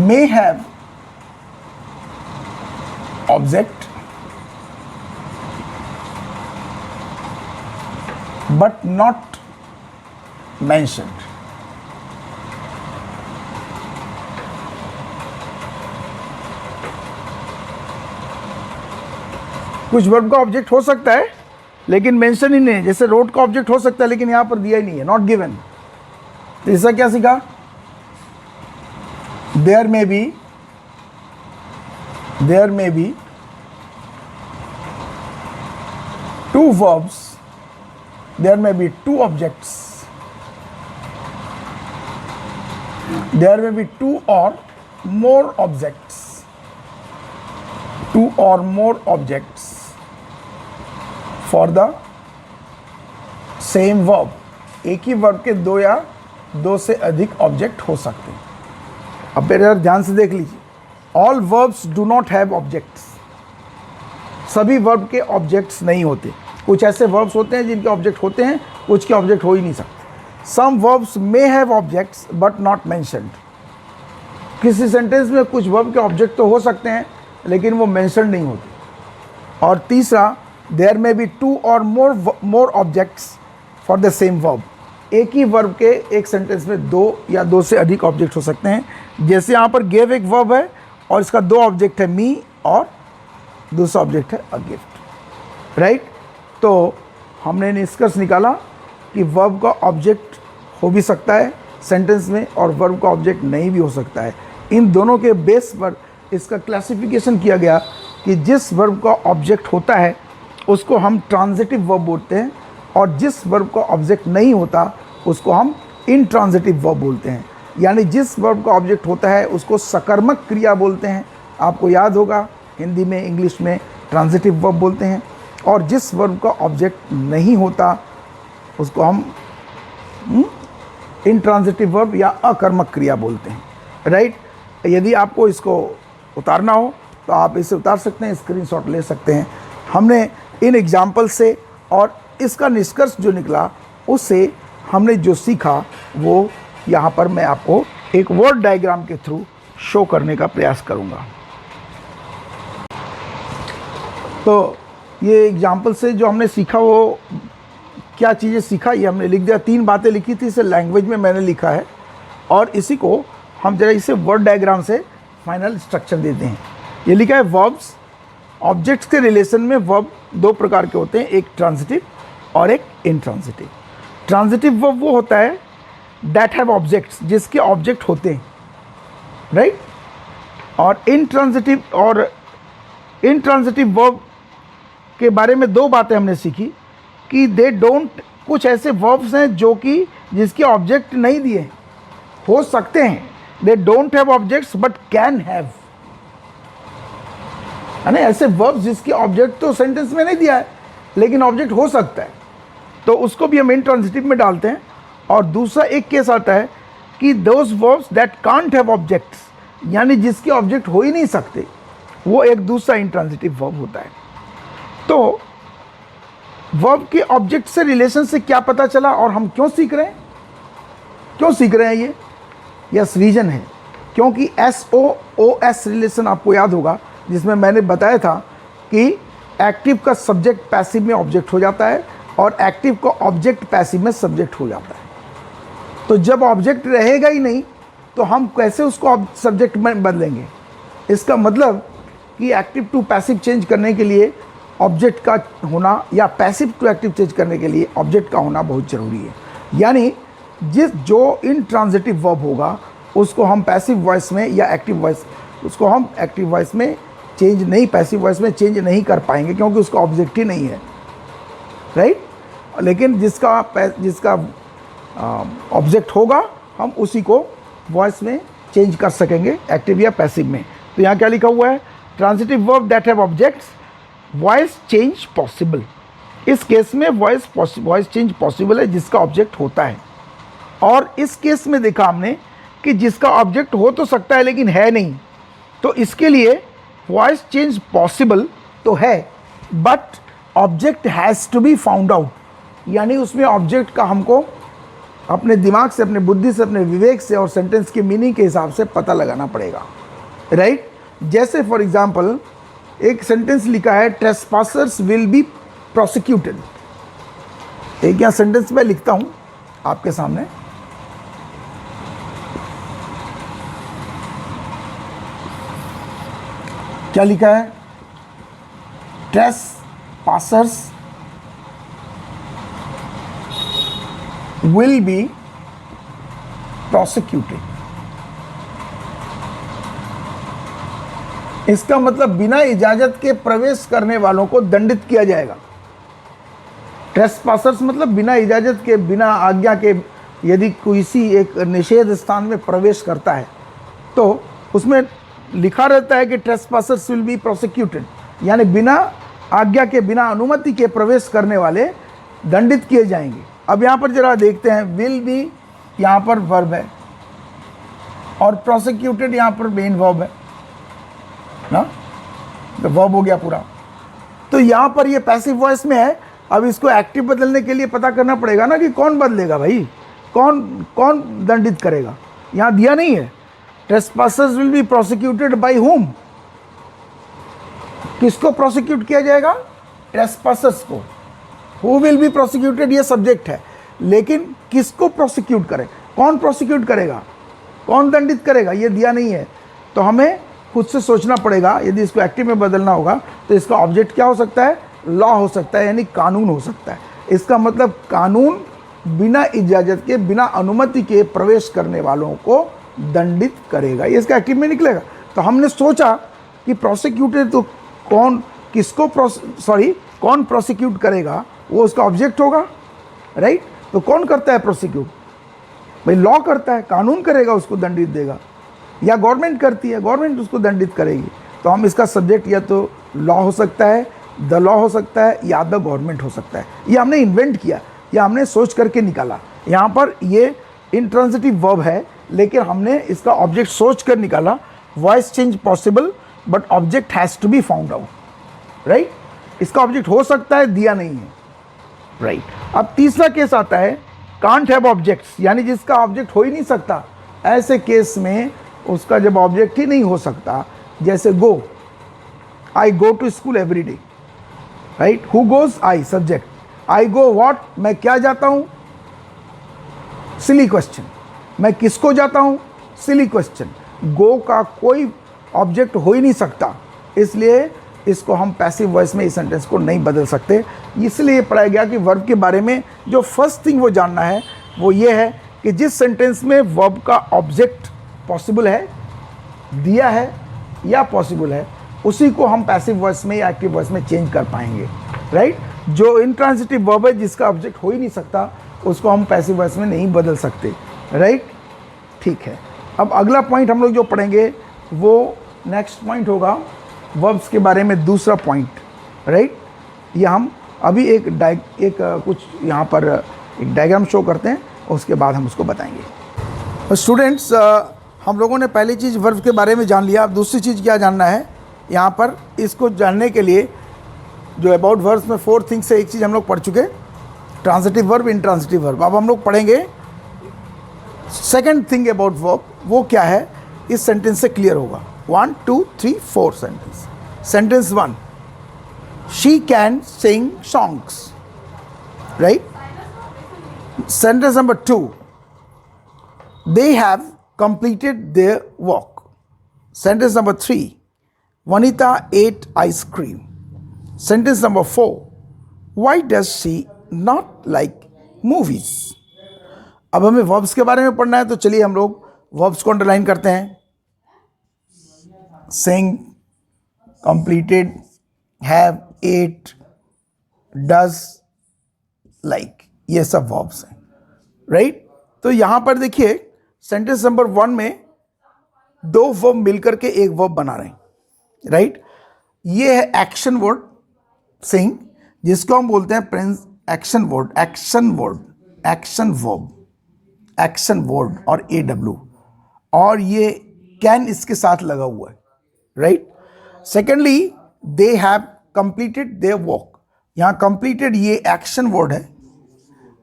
may have object but not mentioned। कुछ वर्ब का ऑब्जेक्ट हो सकता है लेकिन मेंशन ही नहीं है। जैसे रोट का ऑब्जेक्ट हो सकता है लेकिन यहां पर दिया ही नहीं है, नॉट गिवन। तो इसका क्या सीखा? there may be two verbs, there may be two objects, there may be two or more objects for the same verb। एक ही वर्ब के दो या दो से अधिक ऑब्जेक्ट हो सकते हैं। अब मेरे ध्यान से देख लीजिए, all verbs do not have objects. सभी वर्ब के ऑब्जेक्ट्स नहीं होते। कुछ ऐसे वर्ब्स होते हैं जिनके ऑब्जेक्ट होते हैं, कुछ के ऑब्जेक्ट हो ही नहीं सकते। Some verbs may have objects but not mentioned. किसी सेंटेंस में कुछ वर्ब के ऑब्जेक्ट तो हो सकते हैं लेकिन वो मेंशन नहीं होते। और तीसरा, देयर मे बी टू और more objects for the same verb. एक ही वर्ब के एक सेंटेंस में दो या दो से अधिक ऑब्जेक्ट हो सकते हैं। जैसे यहाँ पर गेव एक वर्ब है और इसका दो ऑब्जेक्ट है, मी, और दूसरा ऑब्जेक्ट है अ गिफ्ट, राइट। तो हमने निष्कर्ष निकाला कि वर्ब का ऑब्जेक्ट हो भी सकता है सेंटेंस में और वर्ब का ऑब्जेक्ट नहीं भी हो सकता है। इन दोनों के बेस पर इसका क्लासिफिकेशन किया गया कि जिस वर्ब का ऑब्जेक्ट होता है उसको हम ट्रांजिटिव वर्ब बोलते हैं, और जिस वर्ब का ऑब्जेक्ट नहीं होता उसको हम इनट्रांजिटिव वर्ब बोलते हैं। यानी जिस वर्ब का ऑब्जेक्ट होता है उसको सकर्मक क्रिया बोलते हैं। आपको याद होगा हिंदी में, इंग्लिश में ट्रांजिटिव वर्ब बोलते हैं, और जिस वर्ब का ऑब्जेक्ट नहीं होता उसको हम इनट्रांजिटिव वर्ब या अकर्मक क्रिया बोलते हैं, राइट। यदि आपको इसको उतारना हो तो आप इसे उतार सकते हैं, स्क्रीनशॉट ले सकते हैं। हमने इन एग्जाम्पल से और इसका निष्कर्ष जो निकला उससे हमने जो सीखा वो यहाँ पर मैं आपको एक वर्ड डायग्राम के थ्रू शो करने का प्रयास करूँगा। तो ये एग्जाम्पल से जो हमने सीखा वो क्या चीज़ें सीखा ये हमने लिख दिया। 3 बातें लिखी थी, इसे लैंग्वेज में मैंने लिखा है, और इसी को हम जरा इसे वर्ड डायग्राम से फाइनल स्ट्रक्चर देते हैं। ये लिखा है वर्ब्स। ऑब्जेक्ट्स के रिलेशन में वर्ब 2 प्रकार के होते हैं, एक ट्रांजिटिव और एक इनट्रांजिटिव। ट्रांजिटिव वर्ब वो होता है दैट हैव ऑब्जेक्ट्स, जिसके ऑब्जेक्ट होते हैं, राइट। और इनट्रांजिटिव वर्ब के बारे में दो बातें हमने सीखी कि दे डोंट, कुछ ऐसे वर्ब्स हैं जो कि जिसके ऑब्जेक्ट नहीं दिए, हो सकते हैं, they don't have objects but can have, है ना, ऐसे वर्ब्स जिसके ऑब्जेक्ट तो सेंटेंस में नहीं दिया है लेकिन ऑब्जेक्ट हो सकता है, तो उसको भी हम इनट्रांजिटिव में डालते हैं। और दूसरा एक केस आता है कि those verbs that can't have objects, यानी जिसके ऑब्जेक्ट हो ही नहीं सकते, वो एक दूसरा इनट्रांजिटिव वर्ब होता है। तो वर्ब के ऑब्जेक्ट से रिलेशन से क्या पता चला और हम क्यों सीख रहे हैं, ये यस रीजन है क्योंकि SOOS रिलेशन आपको याद होगा, जिसमें मैंने बताया था कि एक्टिव का सब्जेक्ट पैसिव में ऑब्जेक्ट हो जाता है और एक्टिव का ऑब्जेक्ट पैसिव में सब्जेक्ट हो जाता है। तो जब ऑब्जेक्ट रहेगा ही नहीं तो हम कैसे उसको सब्जेक्ट में बदलेंगे। इसका मतलब कि एक्टिव टू पैसिव चेंज करने के लिए ऑब्जेक्ट का होना या पैसिव टू एक्टिव चेंज करने के लिए ऑब्जेक्ट का होना बहुत ज़रूरी है। यानी जो इनट्रांजिटिव वर्ब होगा उसको हम पैसिव वॉइस में या एक्टिव वॉइस, उसको हम एक्टिव वॉइस में चेंज नहीं, पैसिव वॉइस में चेंज नहीं कर पाएंगे क्योंकि उसका ऑब्जेक्ट ही नहीं है, राइट। लेकिन जिसका ऑब्जेक्ट होगा हम उसी को वॉइस में चेंज कर सकेंगे, एक्टिव या पैसिव में। तो यहाँ क्या लिखा हुआ है, transitive verb that have objects, voice change possible. इस केस में वॉइस चेंज पॉसिबल है जिसका ऑब्जेक्ट होता है। और इस केस में देखा हमने कि जिसका ऑब्जेक्ट हो तो सकता है लेकिन है नहीं, तो इसके लिए वॉइस चेंज पॉसिबल तो है but object has to be found out, यानी उसमें ऑब्जेक्ट का हमको अपने दिमाग से, अपने बुद्धि से, अपने विवेक से और सेंटेंस के मीनिंग के हिसाब से पता लगाना पड़ेगा, राइट। जैसे फॉर एग्जांपल एक सेंटेंस लिखा है ट्रेसपासर्स विल बी प्रोसिक्यूटेड। एक यहाँ सेंटेंस मैं लिखता हूँ आपके सामने, क्या लिखा है, ट्रेसपासर्स विल बी प्रोसिक्यूटेड। इसका मतलब बिना इजाजत के प्रवेश करने वालों को दंडित किया जाएगा। ट्रेसपासर्स मतलब बिना इजाजत के, बिना आज्ञा के यदि किसी एक निषेध स्थान में प्रवेश करता है तो उसमें लिखा रहता है कि ट्रेसपासर्स विल बी प्रोसिक्यूटेड, यानी बिना आज्ञा के, बिना अनुमति के प्रवेश करने वाले दंडित किए जाएंगे। अब यहाँ पर जरा देखते हैं, विल बी यहाँ पर वर्ब है और प्रोसिक्यूटेड यहाँ पर मेन वर्ब है ना, तो वर्ब हो गया पूरा। तो यहाँ पर ये पैसिव वॉइस में है। अब इसको एक्टिव बदलने के लिए पता करना पड़ेगा ना कि कौन बदलेगा भाई, कौन दंडित करेगा। यहाँ दिया नहीं है, trespassers will be prosecuted by whom, किसको प्रोसिक्यूट किया जाएगा, ट्रेसपासर्स को। हु विल बी प्रोसिक्यूटेड ये सब्जेक्ट है, लेकिन किसको प्रोसिक्यूट करें, कौन प्रोसिक्यूट करेगा, कौन दंडित करेगा, ये दिया नहीं है। तो हमें खुद से सोचना पड़ेगा। यदि इसको एक्टिव में बदलना होगा तो इसका ऑब्जेक्ट क्या हो सकता है, लॉ हो सकता है, यानी कानून हो सकता है। इसका मतलब कानून बिना इजाज़त के, बिना अनुमति के प्रवेश करने वालों को दंडित करेगा, ये इसका एक्टिव में निकलेगा। तो हमने सोचा कि प्रोसिक्यूटेड तो कौन प्रोसिक्यूट करेगा, वो उसका ऑब्जेक्ट होगा, राइट। तो कौन करता है प्रोसिक्यूट, भाई लॉ करता है, कानून करेगा, उसको दंडित देगा, या गवर्नमेंट करती है, गवर्नमेंट उसको दंडित करेगी। तो हम इसका सब्जेक्ट या तो लॉ हो सकता है, द लॉ हो सकता है, या द गवर्नमेंट हो सकता है। ये हमने इन्वेंट किया या हमने सोच करके निकाला। यहाँ पर ये इंट्रांजिटिव वर्ब है लेकिन हमने इसका ऑब्जेक्ट सोच कर निकाला। Voice change possible but object has to be found out, right. इसका ऑब्जेक्ट हो सकता है, दिया नहीं है, राइट। अब तीसरा केस आता है कांट हैव ऑब्जेक्ट्स, यानी जिसका ऑब्जेक्ट हो ही नहीं सकता। ऐसे केस में उसका जब ऑब्जेक्ट ही नहीं हो सकता, जैसे go, I go to school every day, right. Who goes, I subject, I go what, मैं क्या जाता हूँ, सिली क्वेश्चन, मैं किसको जाता हूँ, सिली क्वेश्चन। गो का कोई ऑब्जेक्ट हो ही नहीं सकता, इसलिए इसको हम पैसिव वॉइस में इस सेंटेंस को नहीं बदल सकते। इसलिए पढ़ाया गया कि वर्ब के बारे में जो फर्स्ट थिंग वो जानना है वो ये है कि जिस सेंटेंस में वर्ब का ऑब्जेक्ट पॉसिबल है दिया है या पॉसिबल है, उसी को हम पैसिव वॉइस में या एक्टिव वॉइस में चेंज कर पाएंगे, राइट। जो इंट्रांजिटिव वर्ब है जिसका ऑब्जेक्ट हो ही नहीं सकता, उसको हम पैसिव वॉइस में नहीं बदल सकते, राइट। ठीक है, अब अगला पॉइंट हम लोग जो पढ़ेंगे वो नेक्स्ट पॉइंट होगा वर्ब्स के बारे में, दूसरा पॉइंट, राइट। ये हम अभी एक कुछ यहाँ पर एक डायग्राम शो करते हैं, उसके बाद हम उसको बताएंगे। स्टूडेंट्स, हम लोगों ने पहली चीज़ वर्ब के बारे में जान लिया। अब दूसरी चीज़ क्या जानना है यहाँ पर, इसको जानने के लिए जो अबाउट वर्ब्स में 4 थिंग्स से एक चीज़ हम लोग पढ़ चुके, ट्रांजिटिव वर्ब, इंट्रांजिटिव वर्ब। अब हम लोग पढ़ेंगे सेकंड थिंग अबाउट वर्ब, वो क्या है, इस सेंटेंस से क्लियर होगा। 1 2 3 4 sentence. Sentence 1, she can sing songs, right. Sentence number 2, they have completed their work. Sentence number 3, Vanita ate ice cream. Sentence number 4, why does she not like movies? अब हमें verbs के बारे में पढ़ना है, तो चलिए हम लोग वर्ब्स को अंडरलाइन करते हैं। sing, completed, have, ate, does, like, ये सब वर्ब्स हैं, राइट। तो यहां पर देखिए सेंटेंस नंबर 1 में 2 वर्ब मिलकर के एक वर्ब बना रहे हैं, राइट। ये है एक्शन वर्ड सिंग, जिसको हम बोलते हैं Prince action word, action word, action verb, action word और AW, और ये कैन इसके साथ लगा हुआ है, right. Secondly, they have completed their work, यहां कंप्लीटेड ये एक्शन वर्ड है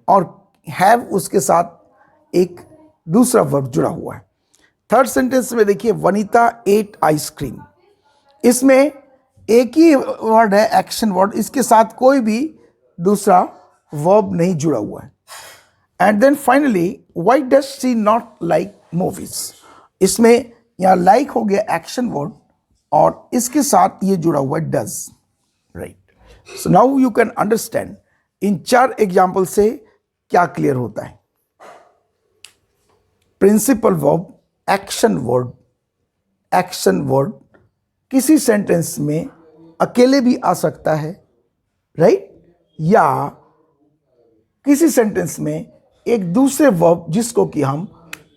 और हैव उसके साथ एक दूसरा वर्ब जुड़ा हुआ है। थर्ड सेंटेंस में देखिए, वनीता एट आइसक्रीम, इसमें एक ही वर्ड है एक्शन वर्ड, इसके साथ कोई भी दूसरा वर्ब नहीं जुड़ा हुआ है। And then finally, why does she not like movies, इसमें यहाँ लाइक हो गया एक्शन वर्ड और इसके साथ ये जुड़ा हुआ है does, right. So now you can understand in 4 example से क्या क्लियर होता है। प्रिंसिपल वर्ब, एक्शन वर्ड किसी सेंटेंस में अकेले भी आ सकता है, राइट, या किसी सेंटेंस में एक दूसरे वर्ब जिसको कि हम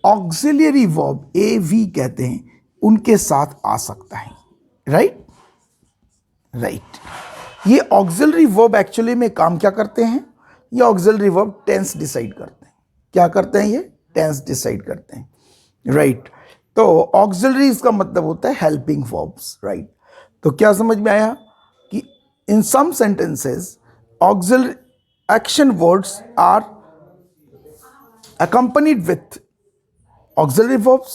ऑक्सिलियरी वर्ब AV कहते हैं, उनके साथ आ सकता है, राइट। ये ऑक्सिलरी वर्ब एक्चुअली में काम क्या करते हैं, ये ऑक्सिलरी वर्ब टेंस डिसाइड करते हैं। क्या करते हैं ये? टेंस डिसाइड करते हैं, राइट। तो ऑक्सिलरी इसका मतलब होता है हेल्पिंग वर्ब्स, राइट। तो क्या समझ में आया कि in some sentences auxiliary action words are accompanied with auxiliary verbs.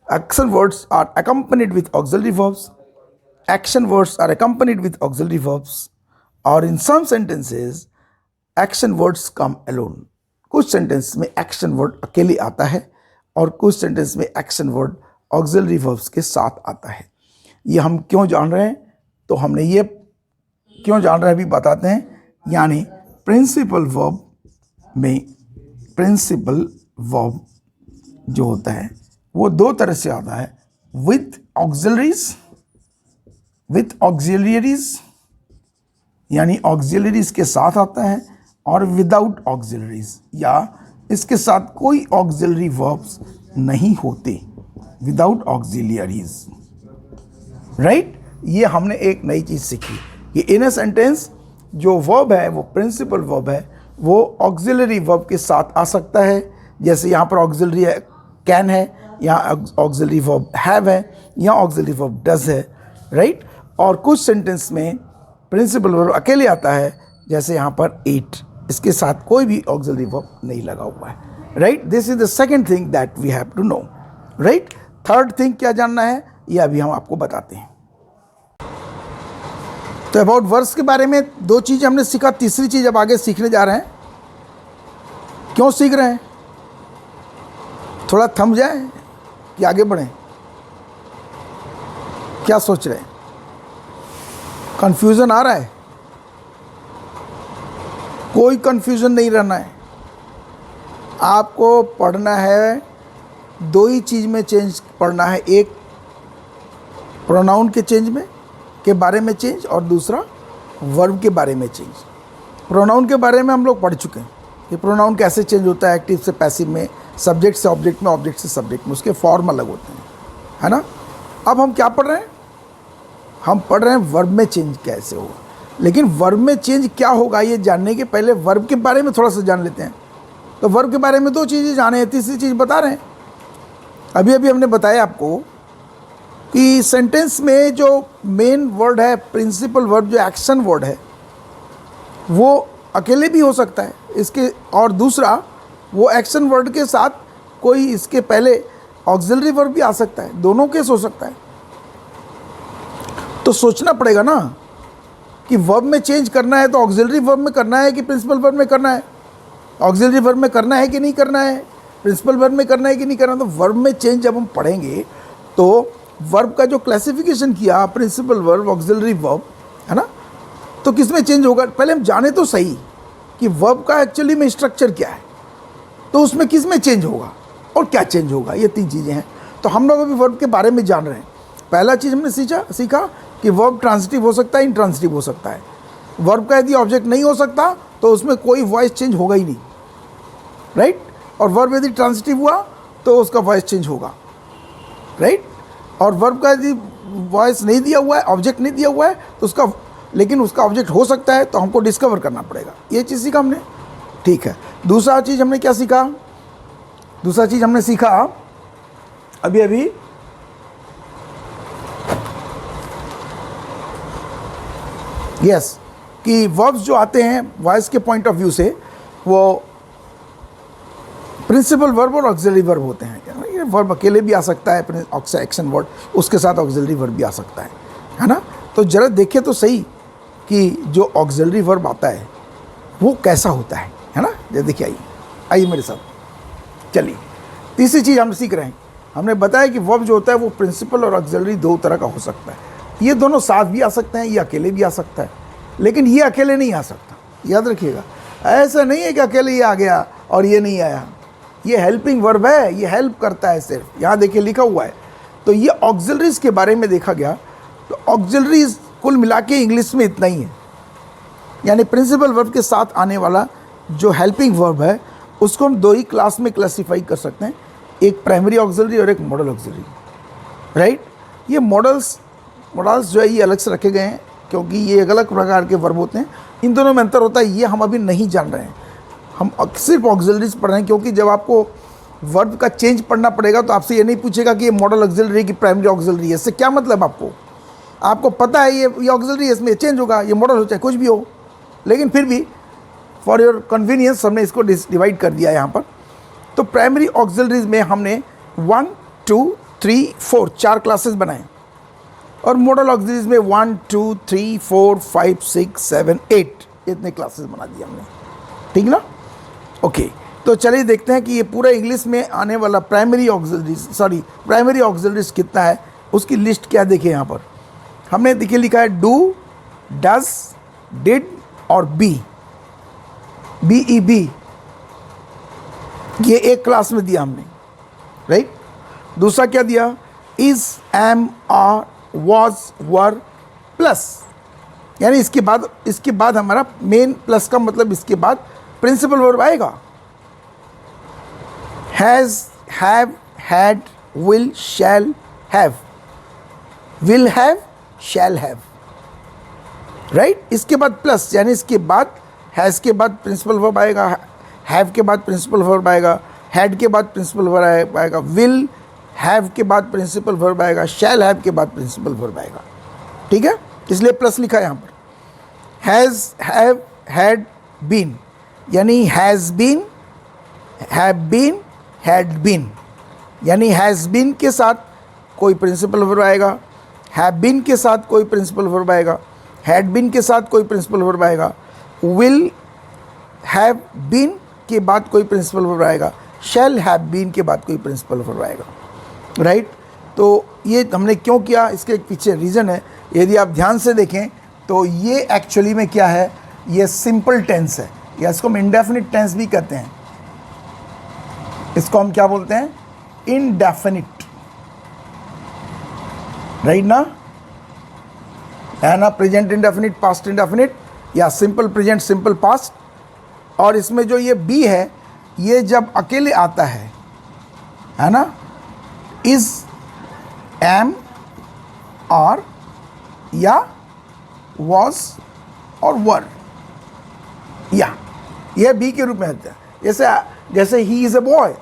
Action words are accompanied with auxiliary verbs. Action words are accompanied with auxiliary verbs. Or in some sentences, action words come alone. कुछ sentence में action word अकेले आता है और कुछ sentence में action word auxiliary verbs के साथ आता है। ये हम क्यों जान रहे हैं? तो हमने ये क्यों जान रहे हैं अभी बताते हैं। यानी प्रिंसिपल वर्ब में प्रिंसिपल वर्ब जो होता है वो 2 तरह से आता है, विथ ऑक्सिलरीज यानी ऑक्सिलरीज के साथ आता है, और विदाउट ऑक्सिलरीज या इसके साथ कोई ऑक्सिलरी वर्ब्स नहीं होते, विदाउट ऑक्सिलरीज, राइट। ये हमने एक नई चीज़ सीखी कि इन अ सेंटेंस जो वर्ब है वो प्रिंसिपल वर्ब है, वो ऑक्सिलरी वर्ब के साथ आ सकता है। जैसे यहाँ पर ऑक्सिलरी कैन है, यहाँ ऑक्सिलरी वर्ब हैव है, यहाँ ऑक्सिलरी वर्ब डज है, राइट। और कुछ सेंटेंस में प्रिंसिपल वर्ब अकेले आता है, जैसे यहाँ पर एट, इसके साथ कोई भी ऑक्सिलरी वर्ब नहीं लगा हुआ है, right. This is the second thing that we have to know, right. Third thing क्या जानना है ये अभी हम आपको बताते हैं। तो अबाउट वर्ब्स के बारे में 2 चीज़ हमने सीखा, तीसरी चीज़ अब आगे सीखने जा रहे हैं। क्यों सीख रहे हैं? थोड़ा थम जाए कि आगे बढ़ें? क्या सोच रहे हैं? कंफ्यूजन आ रहा है? कोई कंफ्यूजन नहीं रहना है, आपको पढ़ना है 2 ही चीज़ में चेंज पढ़ना है, एक प्रोनाउन के चेंज में के बारे में चेंज और दूसरा वर्ब के बारे में चेंज। प्रोनाउन के बारे में हम लोग पढ़ चुके हैं कि प्रोनाउन कैसे चेंज होता है, एक्टिव से पैसिव में, सब्जेक्ट से ऑब्जेक्ट में, ऑब्जेक्ट से सब्जेक्ट में, उसके फॉर्म अलग होते हैं, है ना। अब हम क्या पढ़ रहे हैं? हम पढ़ रहे हैं वर्ब में चेंज कैसे होगा। लेकिन वर्ब में चेंज क्या होगा ये जानने के पहले वर्ब के बारे में थोड़ा सा जान लेते हैं। तो वर्ब के बारे में 2 चीज़ें जाने हैं, तीसरी चीज़ बता रहे हैं। अभी अभी हमने बताया आपको कि सेंटेंस में जो मेन वर्ड है, प्रिंसिपल वर्ब, जो एक्शन वर्ड है, वो अकेले भी हो सकता है इसके, और दूसरा वो एक्शन वर्ड के साथ कोई इसके पहले ऑक्सिलरी वर्ब भी आ सकता है। दोनों केस हो सकता है। तो सोचना पड़ेगा ना कि वर्ब में चेंज करना है तो ऑक्सिलरी वर्ब में करना है कि प्रिंसिपल वर्ब में करना है, ऑक्सिलरी वर्ब में करना है कि नहीं करना है, प्रिंसिपल वर्ब में करना है कि नहीं करना। तो वर्ब में चेंज जब हम पढ़ेंगे तो वर्ब का जो क्लासिफिकेशन किया, प्रिंसिपल वर्ब, ऑक्सिलरी वर्ब, है ना, तो किस में चेंज होगा पहले हम जाने तो सही कि वर्ब का एक्चुअली में स्ट्रक्चर क्या है, तो उसमें किस में चेंज होगा और क्या चेंज होगा। ये 3 चीज़ें हैं। तो हम लोग अभी वर्ब के बारे में जान रहे हैं। पहला चीज़ हमने सीखा कि वर्ब ट्रांजिटिव हो सकता है, इंट्रांजिटिव हो सकता है। वर्ब का यदि ऑब्जेक्ट नहीं हो सकता तो उसमें कोई वॉइस चेंज होगा ही नहीं, राइट। और वर्ब यदि ट्रांजिटिव हुआ तो उसका वॉइस चेंज होगा, राइट। और वर्ब का यदि वॉइस नहीं दिया हुआ है, ऑब्जेक्ट नहीं दिया हुआ है, तो उसका, लेकिन उसका ऑब्जेक्ट हो सकता है, तो हमको डिस्कवर करना पड़ेगा। ये चीज़ सीखा हमने, ठीक है। दूसरा चीज़ हमने क्या सीखा? दूसरा चीज़ हमने सीखा अभी अभी यस कि वर्ब्स जो आते हैं वॉइस के पॉइंट ऑफ व्यू से, वो प्रिंसिपल वर्ब और ऑक्सिलरी वर्ब होते हैं। ये वर्ब अकेले भी आ सकता है, एक्शन वर्ड, उसके साथ ऑक्सिलरी वर्ब भी आ सकता है ना। तो जरा देखें तो सही कि जो ऑक्सिलरी वर्ब आता है वो कैसा होता है ना। जरा देखिए, आइए मेरे साथ, चलिए। तीसरी चीज़ हम सीख रहे हैं। हमने बताया कि वर्ब जो होता है वो प्रिंसिपल और ऑक्सिलरी 2 तरह का हो सकता है। ये दोनों साथ भी आ सकते हैं, ये अकेले भी आ सकता है, लेकिन ये अकेले नहीं आ सकता, याद रखिएगा। ऐसा नहीं है कि अकेले ये आ गया और ये नहीं आया। ये हेल्पिंग वर्ब है, ये हेल्प करता है सिर्फ। यहाँ देखिए लिखा हुआ है। तो ये ऑक्सिलरीज के बारे में देखा गया तो ऑक्सिलरीज कुल मिला के इंग्लिश में इतना ही है। यानी प्रिंसिपल वर्ब के साथ आने वाला जो हेल्पिंग वर्ब है उसको हम 2 ही क्लास में क्लासीफाई कर सकते हैं, एक प्राइमरी ऑक्सिलरी और एक मॉडल ऑक्सिलरी, राइट। ये मॉडल्स जो है ये अलग से रखे गए हैं क्योंकि ये अलग अलग प्रकार के वर्ब होते हैं। इन दोनों में अंतर होता है, ये हम अभी नहीं जान रहे हैं। हम सिर्फ ऑक्सिलरीज पढ़ रहे हैं क्योंकि जब आपको वर्ब का चेंज पढ़ना पड़ेगा तो आपसे ये नहीं पूछेगा कि ये मॉडल ऑक्सिलरी की प्राइमरी ऑक्सिलरी है। इससे क्या मतलब आपको पता है ये ऑक्सिलरी है, इसमें चेंज होगा, ये मॉडल हो चाहे कुछ भी हो। लेकिन फिर भी फॉर योर कन्वीनियंस हमने इसको डिवाइड कर दिया यहाँ पर। तो प्राइमरी ऑक्सिलरीज में हमने 1, 2, 3, 4 4 क्लासेस बनाए और मॉडल ऑक्सिलरीज में 1, 2, 3, 4, 5, 6, 7, 8 इतने क्लासेस बना दिए हमने, ठीक ना। ओके, तो चलिए देखते हैं कि ये पूरा इंग्लिश में आने वाला प्राइमरी ऑक्सिलरीज कितना है, उसकी लिस्ट क्या देखें। यहाँ पर हमने देखिए लिखा है डू, डज, डिड और BEB, ये एक क्लास में दिया हमने, राइट। दूसरा क्या दिया? Is, am, are, was, were plus, यानी इसके बाद हमारा मेन प्लस का मतलब इसके बाद प्रिंसिपल वर्ब आएगा। Has, have, had, will, shall, have, will have, shall have, right. इसके बाद प्लस, यानी इसके बाद हैज़ के बाद प्रिंसिपल वर्ब आएगा, हैव के बाद प्रिंसिपल वर्ब आएगा, हैड के बाद प्रिंसिपल वर्ब आएगा, विल हैव के बाद प्रिंसिपल वर्ब आएगा, शैल हैव के बाद प्रिंसिपल वर्ब आएगा, ठीक है। इसलिए प्लस लिखा है यहाँ पर। हैज़, हैव, हैड, बीन, यानी has been, have been, had been, यानी हैज़ बीन के साथ कोई प्रिंसिपल वर्ब आएगा, हैव बीन के साथ कोई प्रिंसिपल वर्ब आएगा, हैड बीन के साथ कोई प्रिंसिपल वर्ब आएगा, विल हैव बीन के बाद कोई प्रिंसिपल वर्ब आएगा, शैल हैव बीन के बाद कोई प्रिंसिपल वर्ब आएगा, राइट। तो ये हमने क्यों किया, इसके एक पीछे रीज़न है। यदि आप ध्यान से देखें तो ये एक्चुअली में क्या है, ये सिंपल टेंस है, या इसको हम इंडेफिनिट टेंस भी कहते हैं। इसको हम क्या बोलते हैं? इनडेफिनिट, राइट ना, है ना, प्रेजेंट इंडेफिनिट, पास्ट इंडेफिनिट या सिंपल प्रेजेंट, सिंपल पास्ट। और इसमें जो ये बी है, ये जब अकेले आता है ना, इज, एम, आर या वॉज और वर, या यह बी के रूप में आता है। जैसे ही इज़ ए बॉय,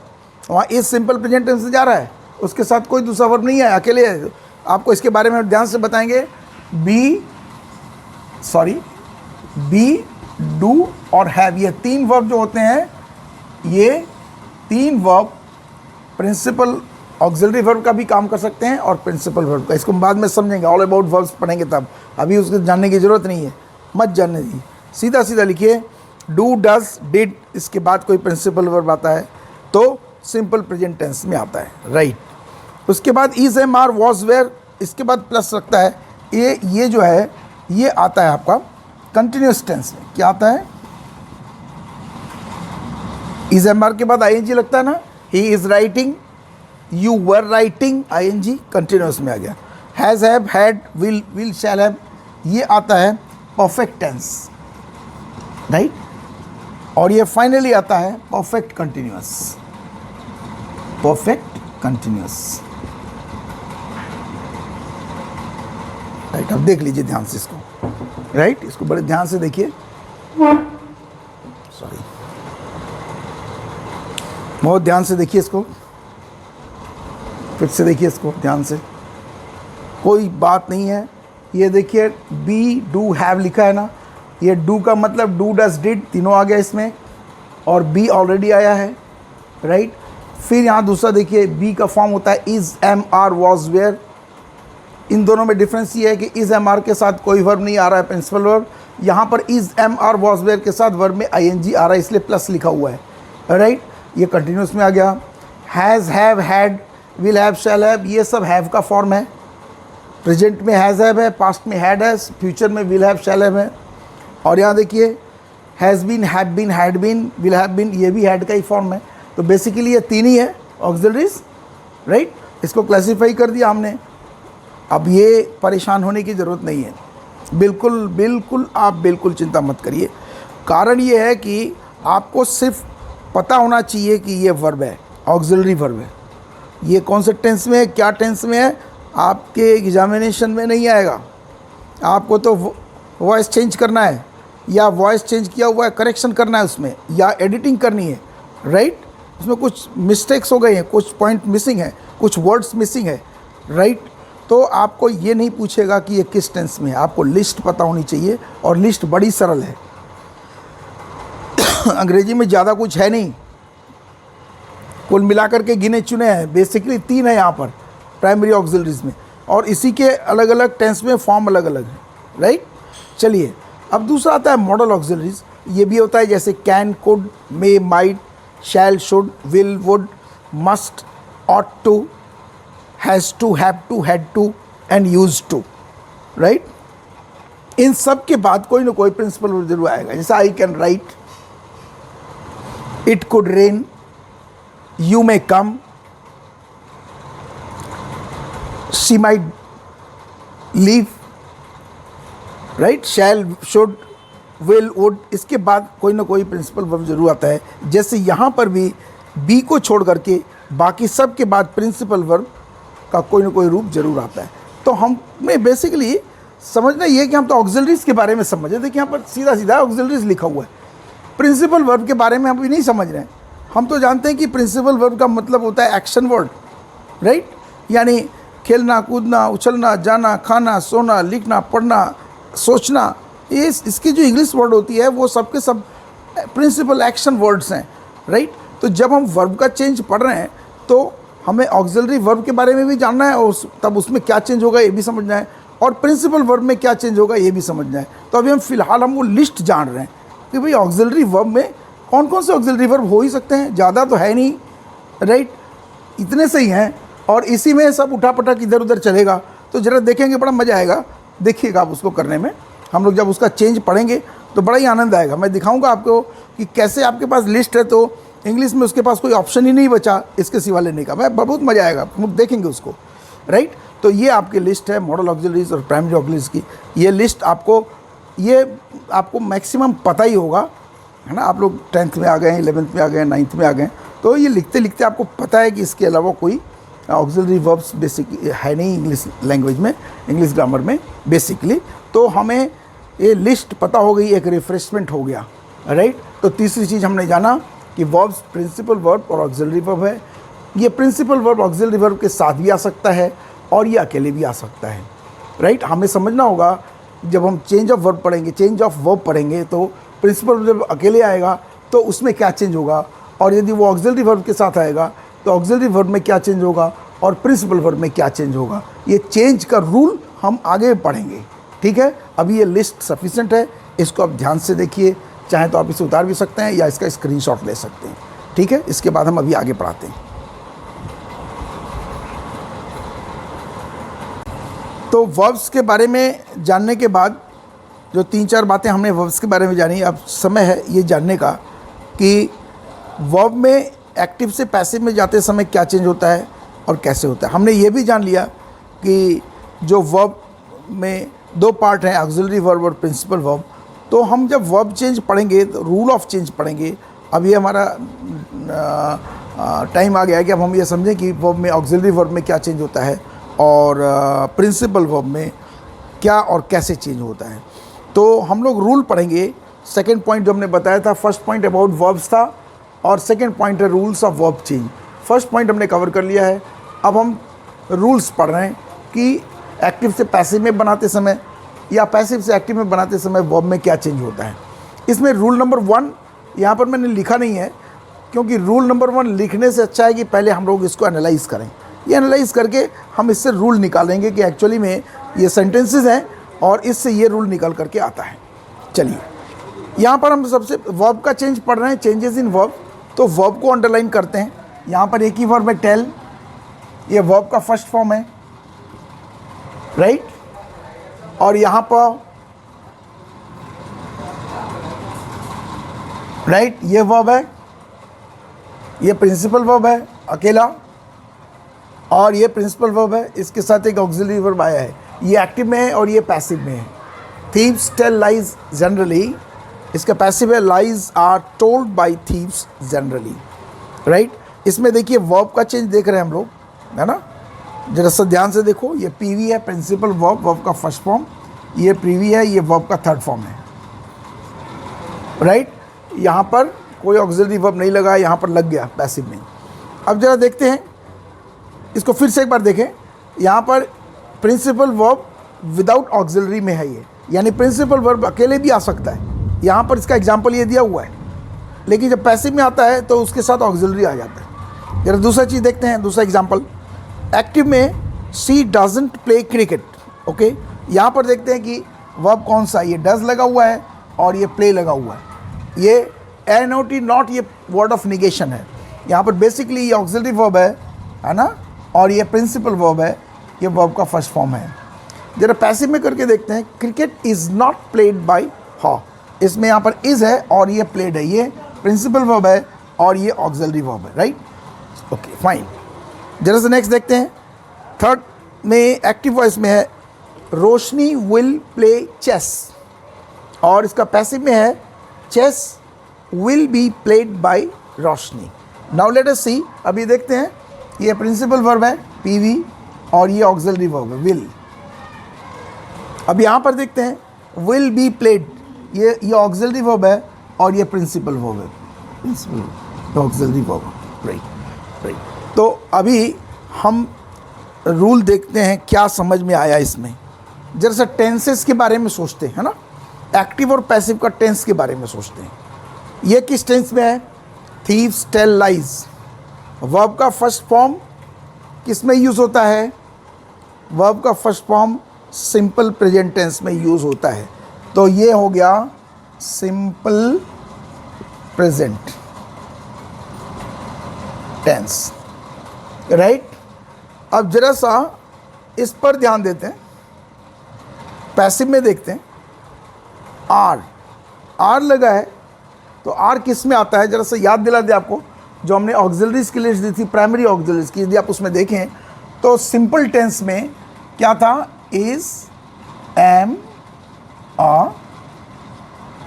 वहाँ इज सिंपल प्रेजेंट टेंस से जा रहा है, उसके साथ कोई दूसरा वर्ब नहीं है, अकेले है। आपको इसके बारे में ध्यान से बताएंगे। बी, डू और हैव, ये तीन वर्ब जो होते हैं, ये तीन वर्ब प्रिंसिपल ऑक्सिलरी वर्ब का भी काम कर सकते हैं और प्रिंसिपल वर्ब का। इसको हम बाद में समझेंगे, ऑल अबाउट वर्ब्स पढ़ेंगे तब, अभी उसको जानने की ज़रूरत नहीं है, मत जानने दी। सीधा सीधा लिखिए, डू, डज, डिड, इसके बाद कोई प्रिंसिपल वर्ब आता है तो सिंपल प्रेजेंट टेंस में आता है, राइट। उसके बाद is, am, are, was, were, इसके बाद प्लस लगता है। ये जो है ये आता है आपका कंटिन्यूस टेंस में। क्या आता है? इज, एम, आर के बाद आईएनजी लगता है ना। He is writing, you were writing, ING continuous में आ गया। Has, have, had, will, shall have, ये आता है परफेक्ट टेंस, राइट। और ये फाइनली आता है perfect continuous, perfect continuous, right. अब देख लीजिए ध्यान से इसको, राइट, इसको बड़े ध्यान से देखिए, सॉरी, बहुत ध्यान से देखिए इसको, फिर से देखिए इसको ध्यान से, कोई बात नहीं है। ये देखिए बी, डू, हैव लिखा है ना, ये डू का मतलब डू, डज, डिड तीनों आ गया इसमें, और बी ऑलरेडी आया है, राइट। फिर यहाँ दूसरा देखिए, बी का फॉर्म होता है is, am, are, was, were. इन दोनों में डिफरेंस ये है कि इज, एम, आर के साथ कोई वर्ब नहीं आ रहा है, प्रिंसिपल वर्ब। यहाँ पर is, am, are, was, were के साथ वर्ब में आईएनजी आ रहा है, इसलिए प्लस लिखा हुआ है, राइट। ये कंटिन्यूस में आ गया। Has, have, had, will have, shall have, ये सब हैव का फॉर्म है। प्रेजेंट में हैज़, हैव है, पास्ट में हैड है, फ्यूचर में विल हैव, शैल हैव है। और यहाँ देखिए has been, have been, had been, will have been, ये भी हैड का ही फॉर्म है। तो बेसिकली ये तीन ही है ऑक्सिलरीज, राइट। इसको क्लासीफाई कर दिया हमने। अब ये परेशान होने की ज़रूरत नहीं है, बिल्कुल बिल्कुल आप बिल्कुल चिंता मत करिए। कारण ये है कि आपको सिर्फ पता होना चाहिए कि ये वर्ब है, ऑक्सिलरी वर्ब है। ये कौन से टेंस में है, क्या टेंस में है, आपके एग्जामिनेशन में नहीं आएगा। आपको तो वॉइस चेंज करना है, या वॉइस चेंज किया हुआ है करेक्शन करना है उसमें, या एडिटिंग करनी है, राइट। उसमें कुछ मिस्टेक्स हो गए हैं, कुछ पॉइंट मिसिंग है, कुछ वर्ड्स मिसिंग है, राइट। तो आपको ये नहीं पूछेगा कि ये किस टेंस में है, आपको लिस्ट पता होनी चाहिए, और लिस्ट बड़ी सरल है। अंग्रेजी में ज़्यादा कुछ है नहीं, कुल मिलाकर के गिने चुने हैं, बेसिकली तीन है यहाँ पर प्राइमरी ऑक्सिलरीज में, और इसी के अलग अलग टेंस में फॉर्म अलग अलग है, राइट। चलिए अब दूसरा आता है मॉडल ऑक्सिलरीज। ये भी होता है जैसे can, could, may, might, shall, should, will, would, must, ought to, has to, have to, had to and use to, right. इन सब के बाद कोई ना कोई प्रिंसिपल वर्ब जरूर आएगा। जैसे I can write, it could rain, you may come, she might leave, right. Shall, should, will, would, इसके बाद कोई ना कोई प्रिंसिपल वर्ब जरूर आता है। जैसे यहाँ पर भी बी को छोड़ करके बाकी सब के बाद प्रिंसिपल वर्ब का कोई ना कोई रूप जरूर आता है। तो हमें बेसिकली समझना ये है कि हम तो ऑक्सिलरीज के बारे में समझ रहे। देखिए यहाँ पर सीधा सीधा ऑक्सिलरीज लिखा हुआ है, प्रिंसिपल वर्ब के बारे में हम भी नहीं समझ रहे हैं। हम तो जानते हैं कि प्रिंसिपल वर्ब का मतलब होता है एक्शन वर्ड, राइट। यानी खेलना, कूदना, उछलना, जाना, खाना, सोना, लिखना, पढ़ना, सोचना, ये इसकी जो इंग्लिश वर्ड होती है वो सब के सब प्रिंसिपल एक्शन वर्ड्स हैं, राइट। तो जब हम वर्ब का चेंज पढ़ रहे हैं तो हमें ऑक्सिलरी वर्ब के बारे में भी जानना है, और तब उसमें क्या चेंज होगा ये भी समझना है, और प्रिंसिपल वर्ब में क्या चेंज होगा ये भी समझना है। तो अभी हम फिलहाल हम वो लिस्ट जान रहे हैं कि भाई ऑक्सिलरी वर्ब में कौन कौन से ऑक्सिलरी वर्ब हो ही सकते हैं। ज़्यादा तो है नहीं, राइट, इतने से ही हैं, और इसी में सब उठा पटक इधर उधर चलेगा। तो ज़रा देखेंगे, बड़ा मज़ा आएगा, देखिएगा आप उसको करने में। हम लोग जब उसका चेंज पढ़ेंगे तो बड़ा ही आनंद आएगा। मैं दिखाऊंगा आपको कि कैसे आपके पास लिस्ट है तो इंग्लिश में उसके पास कोई ऑप्शन ही नहीं बचा इसके सिवा लेने का। मैं बहुत मज़ा आएगा, हम देखेंगे उसको। राइट। तो ये आपकी लिस्ट है मॉडल ऑक्सिलरीज और प्राइमरी ऑक्सिलरीज की। ये लिस्ट आपको मैक्सिमम पता ही होगा, है ना। आप लोग 10th में आ गए हैं, 11th में आ गए हैं, 9th में आ गए हैं, तो ये लिखते लिखते आपको पता है कि इसके अलावा कोई ऑक्सिलरी वर्ब्स बेसिक है नहीं इंग्लिश लैंग्वेज में, इंग्लिश ग्रामर में बेसिकली। तो हमें ये लिस्ट पता हो गई, एक रिफ्रेशमेंट हो गया, राइट। तो तीसरी चीज़ हमने जाना कि वर्ब्स प्रिंसिपल वर्ब और ऑक्सिलरी वर्ब है। ये प्रिंसिपल वर्ब ऑक्सिलरी वर्ब के साथ भी आ सकता है और ये अकेले भी आ सकता है, राइट। हमें समझना होगा जब हम चेंज ऑफ वर्ब पढ़ेंगे, चेंज ऑफ वर्ब पढ़ेंगे, तो प्रिंसिपल जब अकेले आएगा तो उसमें क्या चेंज होगा, और यदि वो ऑक्सिलरी वर्ब के साथ आएगा तो ऑक्सिलरी वर्ब में क्या चेंज होगा और प्रिंसिपल वर्ब में क्या चेंज होगा। ये चेंज का रूल हम आगे पढ़ेंगे, ठीक है। अभी ये लिस्ट सफिशेंट है, इसको आप ध्यान से देखिए, चाहे तो आप इसे उतार भी सकते हैं या इसका स्क्रीनशॉट ले सकते हैं, ठीक है। इसके बाद हम अभी आगे पढ़ाते हैं। तो वर्ब्स के बारे में जानने के बाद जो 3-4 बातें हमने वर्ब्स के बारे में जानी, अब समय है ये जानने का कि वर्ब में एक्टिव से पैसिव में जाते समय क्या चेंज होता है और कैसे होता है। हमने ये भी जान लिया कि जो वर्ब में 2 पार्ट हैं, ऑक्सिलरी वर्ब और प्रिंसिपल वर्ब। तो हम जब वर्ब चेंज पढ़ेंगे तो रूल ऑफ चेंज पढ़ेंगे। अब ये हमारा टाइम आ गया है कि अब हम ये समझें कि वर्ब में ऑक्सिलरी वर्ब में क्या चेंज होता है और प्रिंसिपल वर्ब में क्या और कैसे चेंज होता है। तो हम लोग रूल पढ़ेंगे। सेकेंड पॉइंट जो हमने बताया था, फर्स्ट पॉइंट अबाउट वर्ब्स था और सेकेंड पॉइंट है rules of verb change. First point हमने कवर कर लिया है, अब हम रूल्स पढ़ रहे हैं कि एक्टिव से पैसिव में बनाते समय या पैसिव से एक्टिव में बनाते समय वर्ब में क्या चेंज होता है। इसमें रूल नंबर 1 यहाँ पर मैंने लिखा नहीं है, क्योंकि रूल नंबर 1 लिखने से अच्छा है कि पहले हम लोग इसको एनालाइज़ करें। ये एनालाइज करके हम इससे रूल निकालेंगे कि एक्चुअली में ये सेंटेंसेस हैं और इससे ये रूल निकल करके आता है। चलिए, यहाँ पर हम सबसे वर्ब का चेंज पढ़ रहे हैं, चेंजेस इन वर्ब। तो वर्ब को अंडरलाइन करते हैं। यहाँ पर एक ही वर्ब है टेल, ये वर्ब का फर्स्ट फॉर्म है, राइट। और यहाँ पर राइट ये वर्ब है, ये प्रिंसिपल वर्ब है अकेला, और ये प्रिंसिपल वर्ब है, इसके साथ एक ऑक्सिलरी वर्ब आया है। ये एक्टिव में है और ये पैसिव में है। थीव्स टेल लाइज जनरली, इसका पैसिव है, lies are told by thieves generally, right. इसमें देखिए वर्ब का चेंज देख रहे हैं हम लोग, है ना। जरा सा ध्यान से देखो, ये पीवी है प्रिंसिपल वर्ब, वर्ब का फर्स्ट फॉर्म, ये प्रीवी है, ये वर्ब का थर्ड फॉर्म है, राइट। यहाँ पर कोई ऑक्सिलरी वर्ब नहीं लगा, यहाँ पर लग गया पैसिव में। अब जरा देखते हैं इसको, फिर से एक बार देखें। यहाँ पर प्रिंसिपल वर्ब विदाउट ऑक्सिलरी में है ये, यानी प्रिंसिपल वर्ब अकेले भी आ सकता है। यहाँ पर इसका एग्जाम्पल ये दिया हुआ है, लेकिन जब पैसिव में आता है तो उसके साथ ऑक्सिलरी आ जाता है। जरा दूसरा चीज़ देखते हैं, दूसरा एग्जाम्पल। एक्टिव में सी डजंट प्ले क्रिकेट, ओके। यहाँ पर देखते हैं कि वर्ब कौन सा, ये डज लगा हुआ है और ये प्ले लगा हुआ है। ये NOT नॉट, ये वर्ड ऑफ निगेशन है। यहाँ पर बेसिकली ये ऑक्सिलरी वर्ब है ना, और ये प्रिंसिपल वर्ब है, ये वर्ब का फर्स्ट फॉर्म है। जरा पैसिव में करके देखते हैं। Cricket is not played by हर, इसमें यहाँ पर इज़ है और ये प्लेड है, ये प्रिंसिपल वर्ब है और ये ऑक्सिलरी वर्ब है, राइट। Okay fine. जरा से नेक्स्ट देखते हैं। थर्ड में एक्टिव वॉइस में है, रोशनी विल प्ले चेस, और इसका पैसिव में है, chess will be played by Roshni. Now let us see, अभी देखते हैं। ये प्रिंसिपल वर्ब है पीवी और ये ऑक्सिलरी वर्ब है विल। अब यहाँ पर देखते हैं विल बी प्लेड, ये ऑक्सिलरी वर्ब है और ये प्रिंसिपल वर्ब है, प्रिंसिपल ऑक्सिलरी वर्ब, राइट। तो अभी हम रूल देखते हैं क्या समझ में आया इसमें। जरा सा टेंसेस के बारे में सोचते हैं, है ना। एक्टिव और पैसिव का टेंस के बारे में सोचते हैं। ये किस टेंस में है, थीव्स टेल लाइज। वर्ब का फर्स्ट फॉर्म किस में यूज़ होता है, वर्ब का first form simple present tense में यूज़ होता है। तो ये हो गया सिंपल प्रेजेंट टेंस, राइट। अब जरा सा इस पर ध्यान देते हैं। पैसिव में देखते हैं, आर लगा है, तो आर किस में आता है, जरा सा याद दिला दे आपको, जो हमने ऑक्सिलरीज की लिस्ट दी थी, प्राइमरी ऑक्सिलरीज की, यदि आप उसमें देखें तो सिंपल टेंस में क्या था, इज, एम, आर,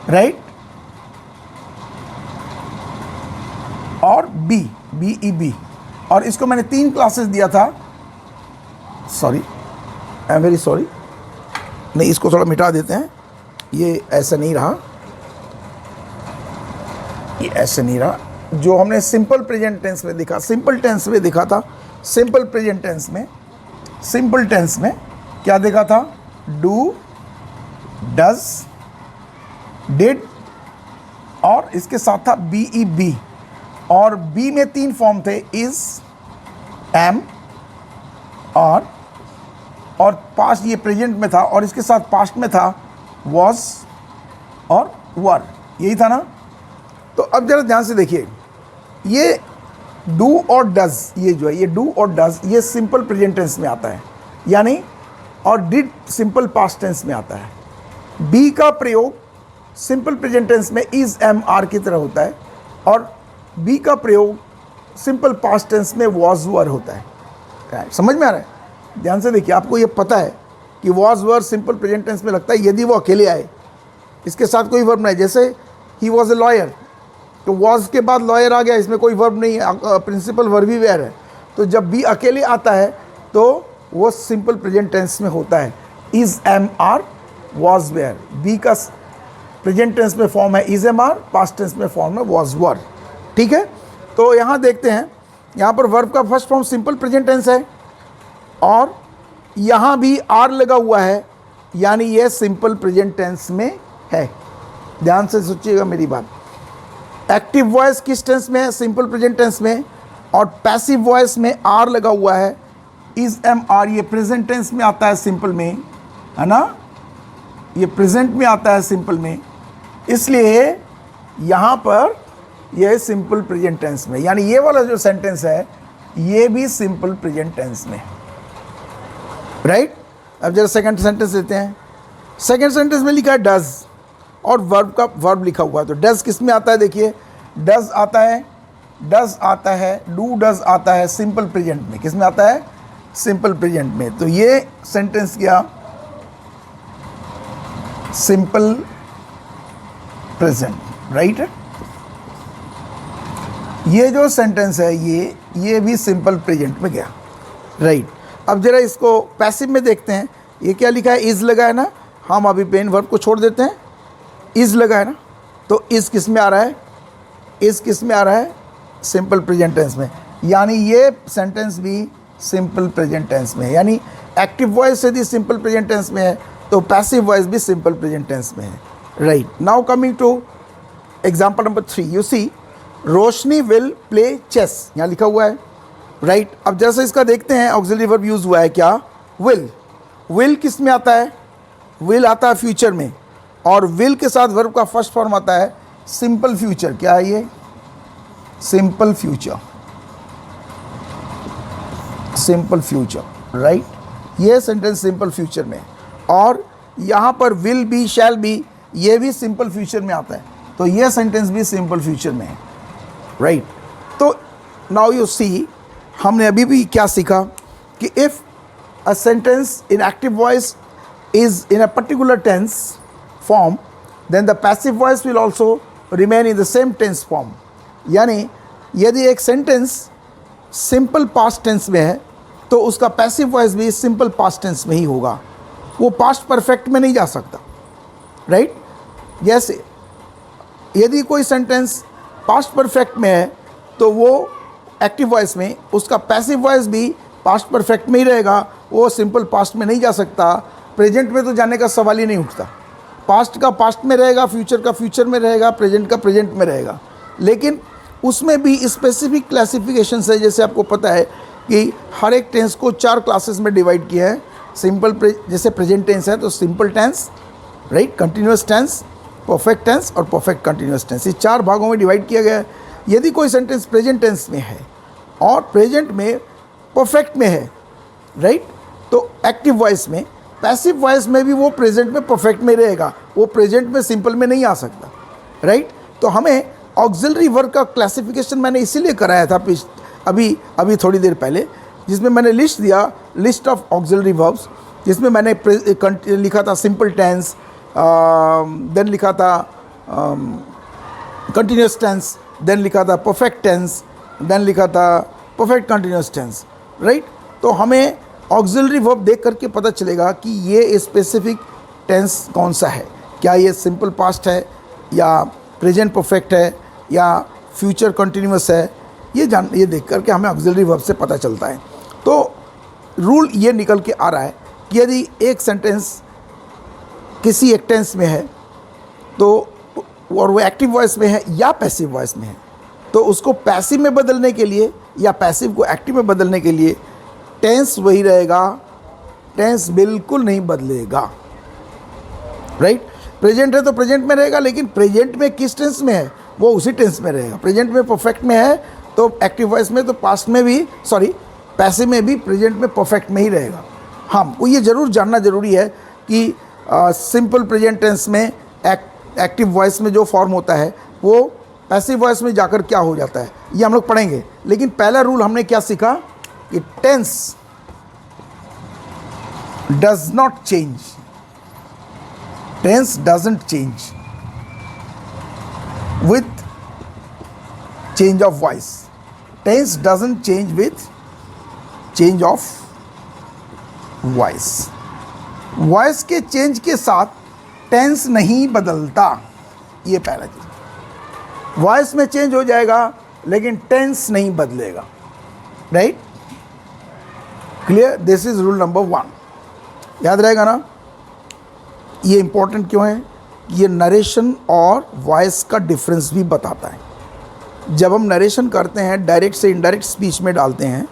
राइट, और बी, बी ई बी। और इसको मैंने 3 क्लासेस दिया था, sorry, I am very sorry, नहीं इसको थोड़ा मिटा देते हैं, ये ऐसा नहीं रहा, ये ऐसे नहीं रहा। जो हमने सिंपल प्रेजेंट टेंस में देखा, सिंपल टेंस में देखा था, सिंपल प्रेजेंट टेंस में, सिंपल टेंस में क्या देखा था, डू, डज, डिड, और इसके साथ था बी ई बी। और बी में 3 फॉर्म थे, इज, एम, और पास्ट ये प्रेजेंट में था, और इसके साथ पास्ट में था वॉज और वर, यही था ना। तो अब जरा ध्यान से देखिए, ये डू और डज, ये जो है ये डू और डज ये सिंपल प्रेजेंट टेंस में आता है, यानी, और डिड सिंपल पास्ट टेंस में आता है। बी का प्रयोग सिंपल प्रेजेंट टेंस में इज, एम, आर की तरह होता है, और बी का प्रयोग सिंपल पास्ट टेंस में वॉज, वर होता है। समझ में आ रहा है? ध्यान से देखिए, आपको ये पता है कि was, were simple present tense में लगता है यदि वो अकेले आए, इसके साथ कोई वर्ब नहीं। जैसे ही वॉज ए लॉयर, तो वॉज के बाद लॉयर आ गया, इसमें कोई वर्ब नहीं है, प्रिंसिपल वर्ब ही वेयर है। तो जब बी अकेले आता है तो वो सिंपल प्रेजेंट टेंस में होता है, is, am, are, was, were. Be का प्रेजेंट टेंस में फॉर्म है is, am, are, past tense में फॉर्म है वॉज, वर। ठीक है, तो यहाँ देखते हैं, यहाँ पर वर्ब का first form simple present tense है, और यहाँ भी आर लगा हुआ है, यानी ये सिंपल प्रेजेंट टेंस में है। ध्यान से सोचिएगा मेरी बात। एक्टिव वॉइस किस टेंस में है, सिंपल प्रेजेंट टेंस में, और पैसिव वॉइस में आर लगा हुआ है, इज, एम, आर, ये प्रेजेंट टेंस में आता है सिंपल में, है ना, ये प्रेजेंट में आता है सिंपल में, इसलिए यहाँ पर यह सिंपल प्रेजेंट टेंस में, यानी ये वाला जो सेंटेंस है ये भी सिंपल प्रेजेंट टेंस में, राइट। अब जरा सेकंड सेंटेंस लेते हैं। सेकंड सेंटेंस में लिखा है डज, और वर्ब का वर्ब लिखा हुआ है। तो डज किस में आता है, देखिए, डज आता है, डज आता है, डू, डज आता है सिंपल प्रेजेंट में। किस में आता है, सिंपल प्रेजेंट में। तो ये सेंटेंस क्या, सिंपल प्रेजेंट, राइट। ये जो सेंटेंस है ये भी सिंपल प्रेजेंट में गया, राइट। अब जरा इसको पैसिव में देखते हैं। ये क्या लिखा है, इज़ लगा है ना, हम अभी पेन वर्ब को छोड़ देते हैं, इज़ लगा है ना, तो इज़ किस में आ रहा है, इज़ किस में आ रहा है, सिंपल प्रेजेंट टेंस में, यानी ये सेंटेंस भी सिंपल प्रेजेंट टेंस में है। यानी एक्टिव वॉइस यदि सिंपल प्रेजेंट टेंस में है तो पैसिव वॉइस भी सिंपल प्रेजेंट टेंस में है, right. Now coming to example number 3, you see, Roshni will play chess, यहाँ लिखा हुआ है, राइट। अब जैसे इसका देखते हैं, ऑक्सिलरी वर्ब यूज हुआ है क्या, विल। विल किस में आता है, विल आता है फ्यूचर में, और विल के साथ वर्ब का फर्स्ट फॉर्म आता है सिंपल फ्यूचर। क्या है ये, simple future, simple future, right. ये सेंटेंस सिंपल फ्यूचर में, और यहाँ पर विल बी, शैल बी, ये भी सिंपल फ्यूचर में आता है, तो ये सेंटेंस भी सिंपल फ्यूचर में है, राइट। तो नाउ यू सी, हमने अभी भी क्या सीखा कि if a sentence in active voice is in a particular tense form, then the passive voice will also remain in the same tense form. यानी यदि एक सेंटेंस सिंपल पास्ट टेंस में है तो उसका पैसिव वॉइस भी सिंपल पास्ट टेंस में ही होगा, वो पास्ट परफेक्ट में नहीं जा सकता, राइट। जैसे यदि कोई सेंटेंस पास्ट परफेक्ट में है तो वो एक्टिव वॉइस में, उसका पैसिव वॉइस भी पास्ट परफेक्ट में ही रहेगा, वो सिंपल पास्ट में नहीं जा सकता। प्रेजेंट में तो जाने का सवाल ही नहीं उठता, पास्ट का पास्ट में रहेगा, फ्यूचर का फ्यूचर में रहेगा, प्रेजेंट का प्रेजेंट में रहेगा। लेकिन उसमें भी स्पेसिफिक क्लासिफिकेशन है, जैसे आपको पता है कि हर एक टेंस को 4 क्लासेस में डिवाइड किया है। सिंपल जैसे प्रेजेंट टेंस है तो simple tense, right, continuous tense, perfect tense और परफेक्ट कंटिन्यूस टेंस, ये 4 भागों में डिवाइड किया गया है। यदि कोई सेंटेंस प्रेजेंट टेंस में है और प्रेजेंट में परफेक्ट में है, राइट, तो एक्टिव वॉइस में, पैसिव वॉइस में भी वो प्रेजेंट में परफेक्ट में रहेगा, वो प्रेजेंट में सिंपल में नहीं आ सकता, राइट। तो हमें ऑक्सिलरी वर्ब का क्लासिफिकेशन मैंने इसीलिए कराया था अभी थोड़ी देर पहले जिसमें मैंने लिस्ट दिया, लिस्ट ऑफ ऑक्सिलरी वर्ब्स, जिसमें मैंने लिखा था सिंपल टेंस, देन लिखा था कंटिन्यूस टेंस, देन लिखा था परफेक्ट टेंस, देन लिखा था परफेक्ट कंटिन्यूस टेंस, राइट। तो हमें ऑक्सिलरी वर्ब देख करके पता चलेगा कि ये स्पेसिफिक टेंस कौन सा है, क्या ये सिंपल पास्ट है या प्रेजेंट परफेक्ट है या फ्यूचर कंटिन्यूस है। ये देख करके हमें ऑक्सिलरी वर्ब से पता चलता है। तो रूल ये निकल के आ रहा है कि यदि एक सेंटेंस किसी एक टेंस में है तो और वो एक्टिव वॉइस में है या पैसिव वॉइस में है, तो उसको पैसिव में बदलने के लिए या पैसिव को एक्टिव में बदलने के लिए टेंस वही रहेगा, टेंस बिल्कुल नहीं बदलेगा, राइट। प्रेजेंट है तो प्रेजेंट में रहेगा, लेकिन प्रेजेंट में किस टेंस में है वो उसी टेंस में रहेगा। प्रेजेंट में परफेक्ट में है तो एक्टिव वॉइस में, तो पास्ट में भी पैसिव में भी प्रेजेंट में परफेक्ट में ही रहेगा। हाँ, वो ये ज़रूर जानना ज़रूरी है कि सिंपल प्रेजेंट टेंस में एक्टिव वॉइस में जो फॉर्म होता है वो पैसिव वॉइस में जाकर क्या हो जाता है, ये हम लोग पढ़ेंगे। लेकिन पहला रूल हमने क्या सीखा कि tense does not change, tense doesn't change with change of voice, tense doesn't change with change of voice. Voice के चेंज के साथ टेंस नहीं बदलता, ये पहला चीज। वॉइस में चेंज हो जाएगा लेकिन टेंस नहीं बदलेगा, right. Clear, this is rule number 1, याद रहेगा ना। ये इंपॉर्टेंट क्यों है, ये नरेशन और वॉइस का डिफरेंस भी बताता है। जब हम नरेशन करते हैं, डायरेक्ट से इनडायरेक्ट स्पीच में डालते हैं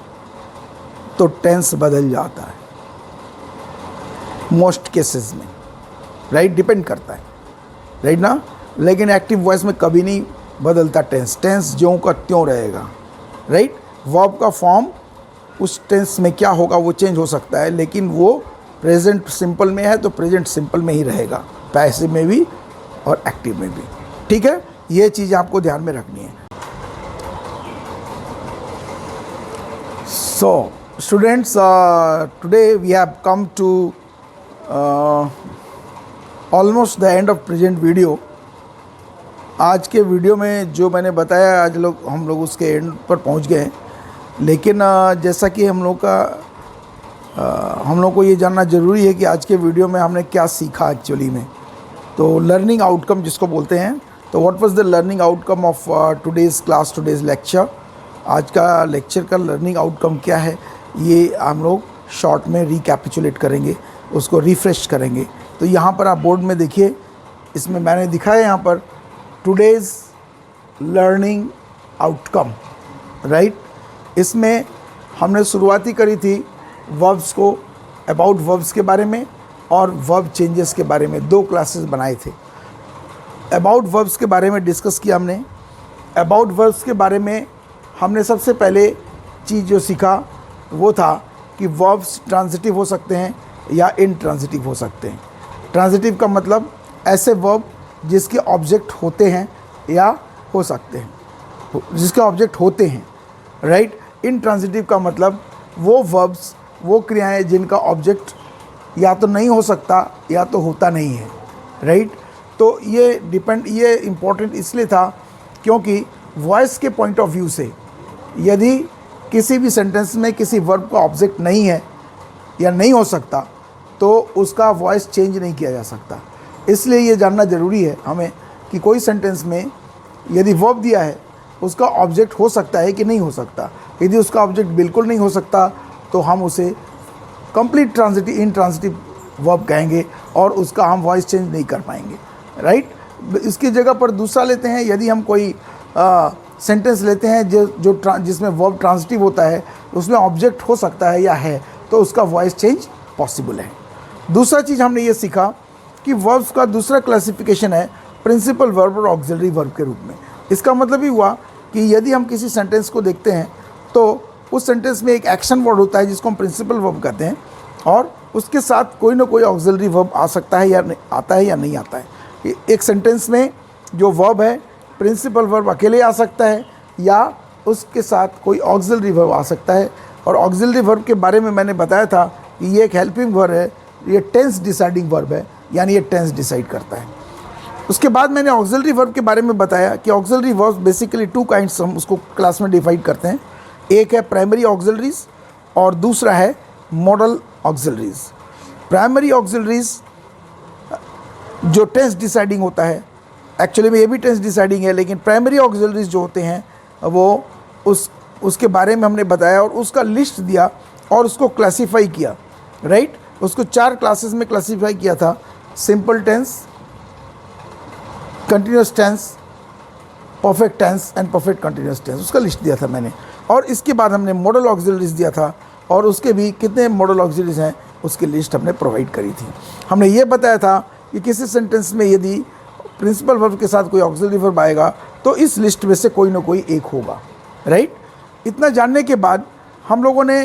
तो टेंस बदल जाता है मोस्ट केसेस में, राइट, डिपेंड करता है, राइट ना। लेकिन एक्टिव वॉइस में कभी नहीं बदलता टेंस, टेंस ज्यों का त्यों रहेगा, राइट। वर्ब का फॉर्म उस टेंस में क्या होगा वो चेंज हो सकता है, लेकिन वो प्रेजेंट सिंपल में है तो प्रेजेंट सिंपल में ही रहेगा, पैसिव में भी और एक्टिव में भी, ठीक है। ये चीज़ आपको ध्यान में रखनी है। सो students, today we have come to almost the end of present video. आज के वीडियो में जो मैंने बताया आज हम लोग उसके एंड पर पहुंच गए। लेकिन जैसा कि हम लोग को ये जानना ज़रूरी है कि आज के वीडियो में हमने क्या सीखा एक्चुअली में। तो लर्निंग आउटकम जिसको बोलते हैं, तो what was the learning outcome of today's class, today's lecture. आज का लेक्चर का लर्निंग आउटकम क्या है ये हम लोग शॉर्ट में रिकैपिचुलेट करेंगे, उसको रिफ्रेश करेंगे। तो यहाँ पर आप बोर्ड में देखिए, इसमें मैंने दिखाया यहाँ पर टुडेज़ लर्निंग आउटकम, राइट। इसमें हमने शुरुआती करी थी वर्ब्स को, अबाउट वर्ब्स के बारे में और वर्ब चेंजेस के बारे में 2 क्लासेस बनाए थे। अबाउट वर्ब्स के बारे में डिस्कस किया हमने। अबाउट वर्ब्स के बारे में हमने सबसे पहले चीज़ जो सीखा वो था कि वर्ब्स ट्रांजिटिव हो सकते हैं या इनट्रांजिटिव हो सकते हैं। ट्रांजिटिव का मतलब ऐसे वर्ब जिसके ऑब्जेक्ट होते हैं या हो सकते हैं, जिसके ऑब्जेक्ट होते हैं, राइट। इनट्रांजिटिव का मतलब वो वर्ब्स, वो क्रियाएं जिनका ऑब्जेक्ट या तो नहीं हो सकता या तो होता नहीं है, राइट। तो ये इम्पोर्टेंट इसलिए था क्योंकि वॉइस के पॉइंट ऑफ व्यू से यदि किसी भी सेंटेंस में किसी वर्ब का ऑब्जेक्ट नहीं है या नहीं हो सकता तो उसका वॉइस चेंज नहीं किया जा सकता। इसलिए ये जानना ज़रूरी है हमें कि कोई सेंटेंस में यदि वर्ब दिया है उसका ऑब्जेक्ट हो सकता है कि नहीं हो सकता। यदि उसका ऑब्जेक्ट बिल्कुल नहीं हो सकता तो हम उसे कंप्लीट इनट्रांजिटिव वर्ब कहेंगे और उसका हम वॉइस चेंज नहीं कर पाएंगे, राइट। इसकी जगह पर दूसरा लेते हैं, यदि हम कोई सेंटेंस लेते हैं जिसमें वर्ब ट्रांजिटिव होता है, उसमें ऑब्जेक्ट हो सकता है या है, तो उसका वॉइस चेंज पॉसिबल है। दूसरा चीज़ हमने ये सीखा कि वर्ब्स का दूसरा क्लासिफिकेशन है प्रिंसिपल वर्ब और ऑक्सिलरी वर्ब के रूप में। इसका मतलब ही हुआ कि यदि हम किसी सेंटेंस को देखते हैं तो उस सेंटेंस में एक एक्शन वर्ड होता है जिसको हम प्रिंसिपल वर्ब कहते हैं, और उसके साथ कोई ना कोई ऑक्सिलरी वर्ब आ सकता है या आता है या नहीं आता है। एक सेंटेंस में जो वर्ब है प्रिंसिपल वर्ब अकेले आ सकता है या उसके साथ कोई ऑक्सिलरी वर्ब आ सकता है, और ऑक्सिलरी वर्ब के बारे में मैंने बताया था कि ये एक हेल्पिंग वर्ब है, ये टेंस डिसाइडिंग वर्ब है, यानी ये टेंस डिसाइड करता है। उसके बाद मैंने ऑक्सिलरी वर्ब के बारे में बताया कि ऑक्सिलरी वर्ब बेसिकली 2 काइंड्स हम उसको क्लास में डिवाइड करते हैं। एक है प्राइमरी ऑक्सिलरीज और दूसरा है मॉडल ऑक्सिलरीज। प्राइमरी ऑक्सिलरीज जो टेंस डिसाइडिंग होता है, एक्चुअली में ये भी टेंस डिसाइडिंग है, लेकिन प्राइमरी ऑक्सिलरीज जो होते हैं वो उसके बारे में हमने बताया और उसका लिस्ट दिया और उसको क्लासीफाई किया, राइट। उसको 4 क्लासेस में क्लासीफाई किया था, simple tense, continuous tense, perfect tense and perfect continuous tense, उसका लिस्ट दिया था मैंने। और इसके बाद हमने मॉडल ऑक्सिलरीज दिया था और उसके भी कितने मॉडल ऑक्सिलरीज हैं उसकी लिस्ट हमने प्रोवाइड करी थी। हमने ये बताया था कि किसी सेंटेंस में यदि प्रिंसिपल वर्ब के साथ कोई ऑक्सिलरी वर्ब आएगा तो इस लिस्ट में से कोई ना कोई एक होगा, राइट। इतना जानने के बाद हम लोगों ने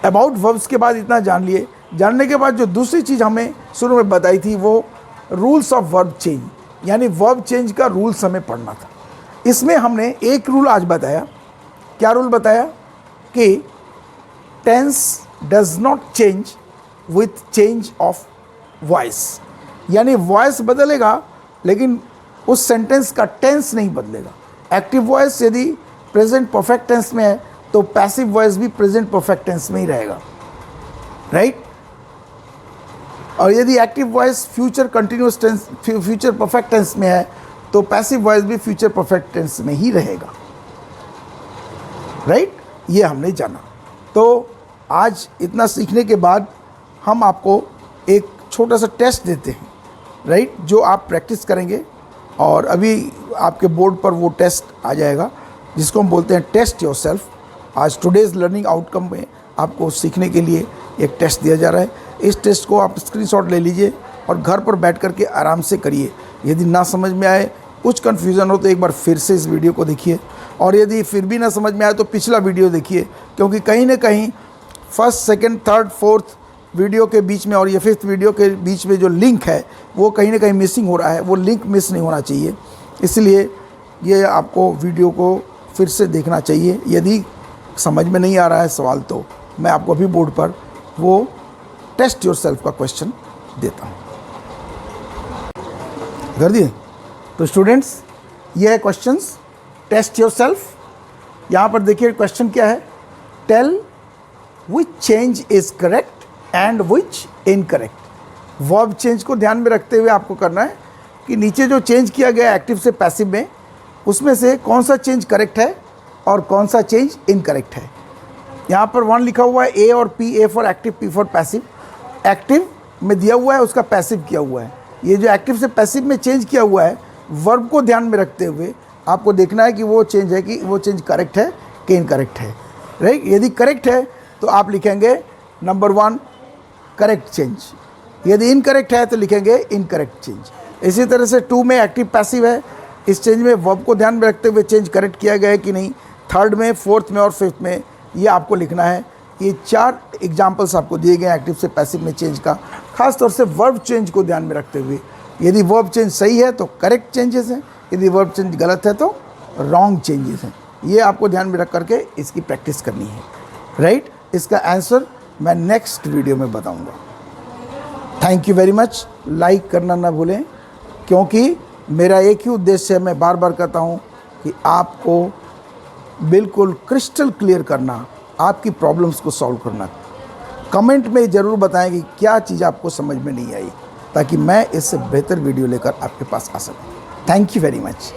अबाउट वर्ब्स के बाद इतना जान लिए। जानने के बाद जो दूसरी चीज़ हमें शुरू में बताई थी वो रूल्स ऑफ वर्ब चेंज, यानी वर्ब चेंज का रूल्स हमें पढ़ना था। इसमें हमने एक रूल आज बताया। क्या रूल बताया? कि tense does not change with change of voice, यानी वॉइस बदलेगा लेकिन उस सेंटेंस का टेंस नहीं बदलेगा। एक्टिव वॉइस यदि प्रेजेंट परफेक्ट टेंस में है तो पैसिव वॉइस भी प्रेजेंट परफेक्ट टेंस में ही रहेगा, राइट। और यदि active voice future continuous tense, future perfect tense में है तो पैसिव वॉइस भी फ्यूचर परफेक्ट टेंस में ही रहेगा, राइट। ये हमने जाना। तो आज इतना सीखने के बाद हम आपको एक छोटा सा टेस्ट देते हैं, राइट, जो आप प्रैक्टिस करेंगे और अभी आपके बोर्ड पर वो टेस्ट आ जाएगा जिसको हम बोलते हैं टेस्ट योरसेल्फ। आज टुडेज़ लर्निंग आउटकम में आपको सीखने के लिए एक टेस्ट दिया जा रहा है। इस टेस्ट को आप स्क्रीनशॉट ले लीजिए और घर पर बैठ कर के आराम से करिए। यदि ना समझ में आए, कुछ कन्फ्यूज़न हो तो एक बार फिर से इस वीडियो को देखिए, और यदि फिर भी ना समझ में आए तो पिछला वीडियो देखिए, क्योंकि कहीं ना कहीं first, second, third, fourth video के बीच में और ये 5th वीडियो के बीच में जो लिंक है वो कहीं ना कहीं मिसिंग हो रहा है। वो लिंक मिस नहीं होना चाहिए, इसलिए ये आपको वीडियो को फिर से देखना चाहिए। यदि समझ में नहीं आ रहा है सवाल तो मैं आपको अभी बोर्ड पर वो टेस्ट योरसेल्फ का क्वेश्चन देता हूँ। कर दिए? तो स्टूडेंट्स, ये है क्वेश्चंस टेस्ट योरसेल्फ। यहाँ पर देखिए क्वेश्चन क्या है, tell which change is correct and which incorrect. Verb change को ध्यान में रखते हुए आपको करना है कि नीचे जो चेंज किया गया एक्टिव से पैसिव में, उसमें से कौन सा चेंज करेक्ट है और कौन सा चेंज इनकरेक्ट है। यहाँ पर 1 लिखा हुआ है ए और P, A for active, P for passive. Active में दिया हुआ है, उसका पैसिव किया हुआ है। ये जो एक्टिव से पैसिव में चेंज किया हुआ है, वर्ब को ध्यान में रखते हुए आपको देखना है कि वो चेंज है कि वो चेंज करेक्ट है कि इनकरेक्ट है, राइट। यदि करेक्ट है तो आप लिखेंगे नंबर 1 करेक्ट चेंज, यदि इनकरेक्ट है तो लिखेंगे इनकरेक्ट चेंज। इसी तरह से 2 में एक्टिव पैसिव है, इस चेंज में वर्ब को ध्यान में रखते हुए चेंज करेक्ट किया गया है कि नहीं। 3rd में, 4th में और 5th में ये आपको लिखना है। ये 4 एग्जाम्पल्स आपको दिए गए एक्टिव से पैसिव में चेंज का, खास तौर से वर्ब चेंज को ध्यान में रखते हुए। यदि वर्ब चेंज सही है तो करेक्ट चेंजेस हैं, यदि वर्ब चेंज गलत है तो रॉन्ग चेंजेस हैं। ये आपको ध्यान में रख करके इसकी प्रैक्टिस करनी है, राइट। इसका आंसर मैं नेक्स्ट वीडियो में बताऊंगा। Thank you very much. Like करना ना भूलें, क्योंकि मेरा एक ही उद्देश्य है, मैं बार बार कहता हूँ कि आपको बिल्कुल क्रिस्टल क्लियर करना, आपकी प्रॉब्लम्स को सॉल्व करना। कमेंट में ज़रूर बताएं कि क्या चीज़ आपको समझ में नहीं आई, ताकि मैं इससे बेहतर वीडियो लेकर आपके पास आ सकूं। Thank you very much.